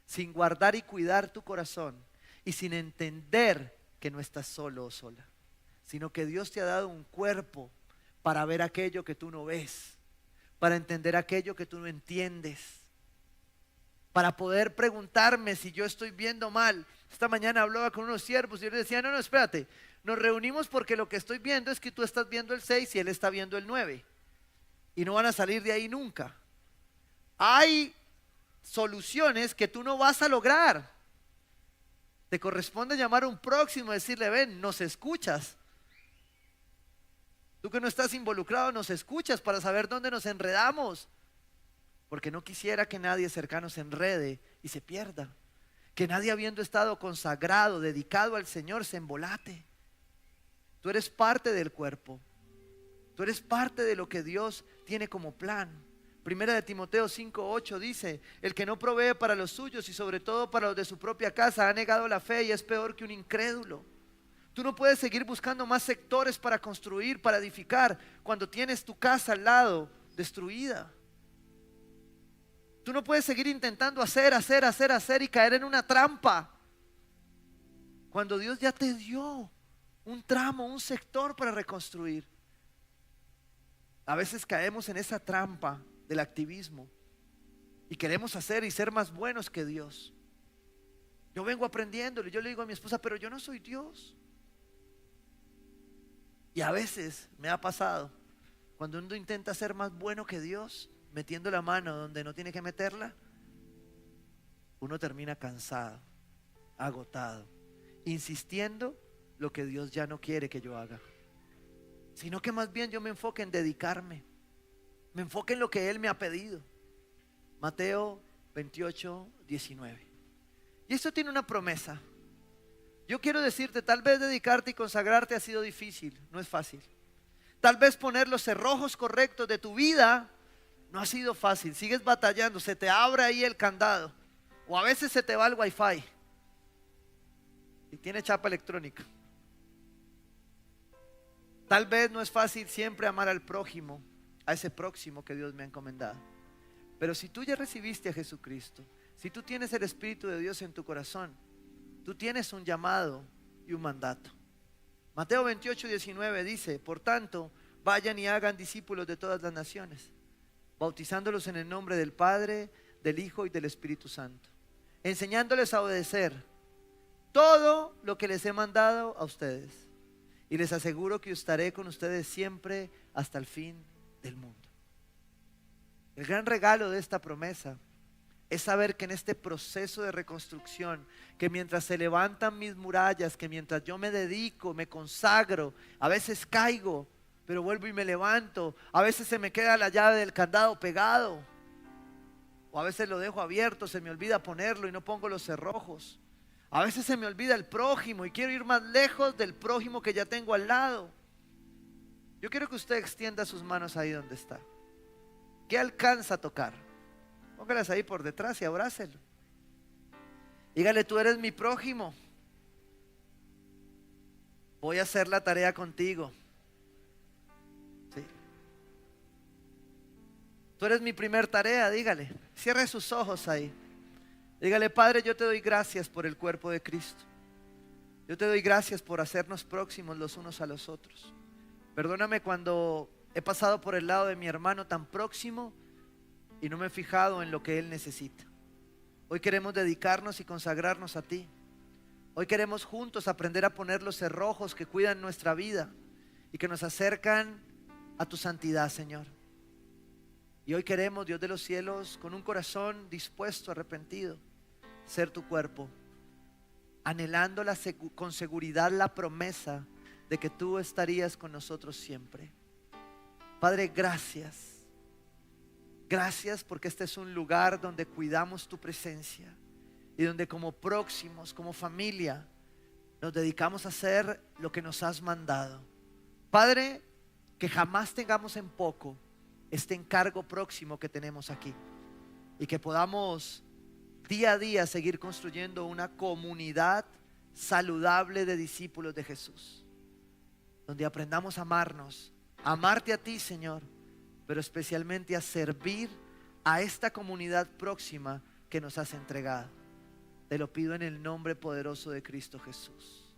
sin guardar y cuidar tu corazón y sin entender que no estás solo o sola, sino que Dios te ha dado un cuerpo para ver aquello que tú no ves, para entender aquello que tú no entiendes, para poder preguntarme si yo estoy viendo mal. Esta mañana hablaba con unos siervos y yo les decía, no, espérate, nos reunimos porque lo que estoy viendo es que tú estás viendo el 6 y él está viendo el 9 y no van a salir de ahí nunca. Hay soluciones que tú no vas a lograr. Te corresponde llamar a un próximo y decirle, ven, nos escuchas. Tú que no estás involucrado, nos escuchas para saber dónde nos enredamos. Porque no quisiera que nadie cercano se enrede y se pierda. Que nadie habiendo estado consagrado, dedicado al Señor, se embolate. Tú eres parte del cuerpo. Tú eres parte de lo que Dios tiene como plan. Primera de Timoteo 5:8 dice, el que no provee para los suyos y sobre todo para los de su propia casa ha negado la fe y es peor que un incrédulo. Tú no puedes seguir buscando más sectores para construir, para edificar, cuando tienes tu casa al lado destruida. Tú no puedes seguir intentando hacer y caer en una trampa, cuando Dios ya te dio un tramo, un sector para reconstruir. A veces caemos en esa trampa del activismo y queremos hacer y ser más buenos que Dios. Yo vengo aprendiéndolo y yo le digo a mi esposa, pero yo no soy Dios. Y a veces me ha pasado, cuando uno intenta ser más bueno que Dios, metiendo la mano donde no tiene que meterla, uno termina cansado, agotado, insistiendo lo que Dios ya no quiere que yo haga, sino que más bien yo me enfoque en dedicarme, me enfoque en lo que Él me ha pedido. Mateo 28:19. Y esto tiene una promesa. Yo quiero decirte, tal vez dedicarte y consagrarte ha sido difícil, no es fácil. Tal vez poner los cerrojos correctos de tu vida no ha sido fácil, sigues batallando, se te abre ahí el candado, o a veces se te va el wifi y tiene chapa electrónica. Tal vez no es fácil siempre amar al prójimo, a ese próximo que Dios me ha encomendado. Pero si tú ya recibiste a Jesucristo, si tú tienes el Espíritu de Dios en tu corazón, tú tienes un llamado y un mandato. Mateo 28:19 dice: por tanto, vayan y hagan discípulos de todas las naciones, bautizándolos en el nombre del Padre, del Hijo y del Espíritu Santo, enseñándoles a obedecer todo lo que les he mandado a ustedes. Y les aseguro que estaré con ustedes siempre hasta el fin del mundo. El gran regalo de esta promesa es saber que en este proceso de reconstrucción, que mientras se levantan mis murallas, que mientras yo me dedico, me consagro, a veces caigo, pero vuelvo y me levanto, a veces se me queda la llave del candado pegado, o a veces lo dejo abierto, se me olvida ponerlo y no pongo los cerrojos. A veces se me olvida el prójimo y quiero ir más lejos del prójimo que ya tengo al lado. Yo quiero que usted extienda sus manos ahí donde está. ¿Qué alcanza a tocar? Póngalas ahí por detrás y abrácelo. Dígale: tú eres mi prójimo. Voy a hacer la tarea contigo. ¿Sí? Tú eres mi primer tarea, dígale. Cierre sus ojos ahí. Dígale: Padre, yo te doy gracias por el cuerpo de Cristo. Yo te doy gracias por hacernos próximos los unos a los otros. Perdóname cuando he pasado por el lado de mi hermano tan próximo y no me he fijado en lo que él necesita. Hoy queremos dedicarnos y consagrarnos a ti. Hoy queremos juntos aprender a poner los cerrojos que cuidan nuestra vida y que nos acercan a tu santidad, Señor. Y hoy queremos, Dios de los cielos, con un corazón dispuesto, arrepentido, ser tu cuerpo, anhelando con seguridad la promesa de que tú estarías con nosotros siempre. Padre, gracias. Gracias porque este es un lugar donde cuidamos tu presencia y donde como próximos, como familia, nos dedicamos a hacer lo que nos has mandado. Padre, que jamás tengamos en poco este encargo próximo que tenemos aquí y que podamos día a día seguir construyendo una comunidad saludable de discípulos de Jesús, donde aprendamos a amarnos, a amarte a ti, Señor, pero especialmente a servir a esta comunidad próxima que nos has entregado. Te lo pido en el nombre poderoso de Cristo Jesús.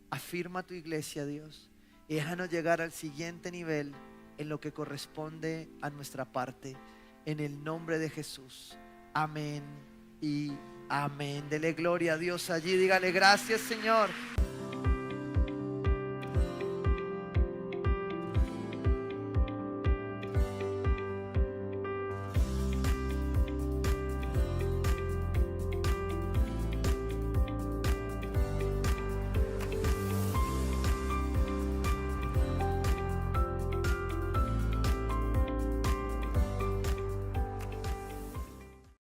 Afirma tu iglesia, Dios, y déjanos llegar al siguiente nivel en lo que corresponde a nuestra parte, en el nombre de Jesús. Amén y amén. Dele gloria a Dios allí, dígale: gracias, Señor.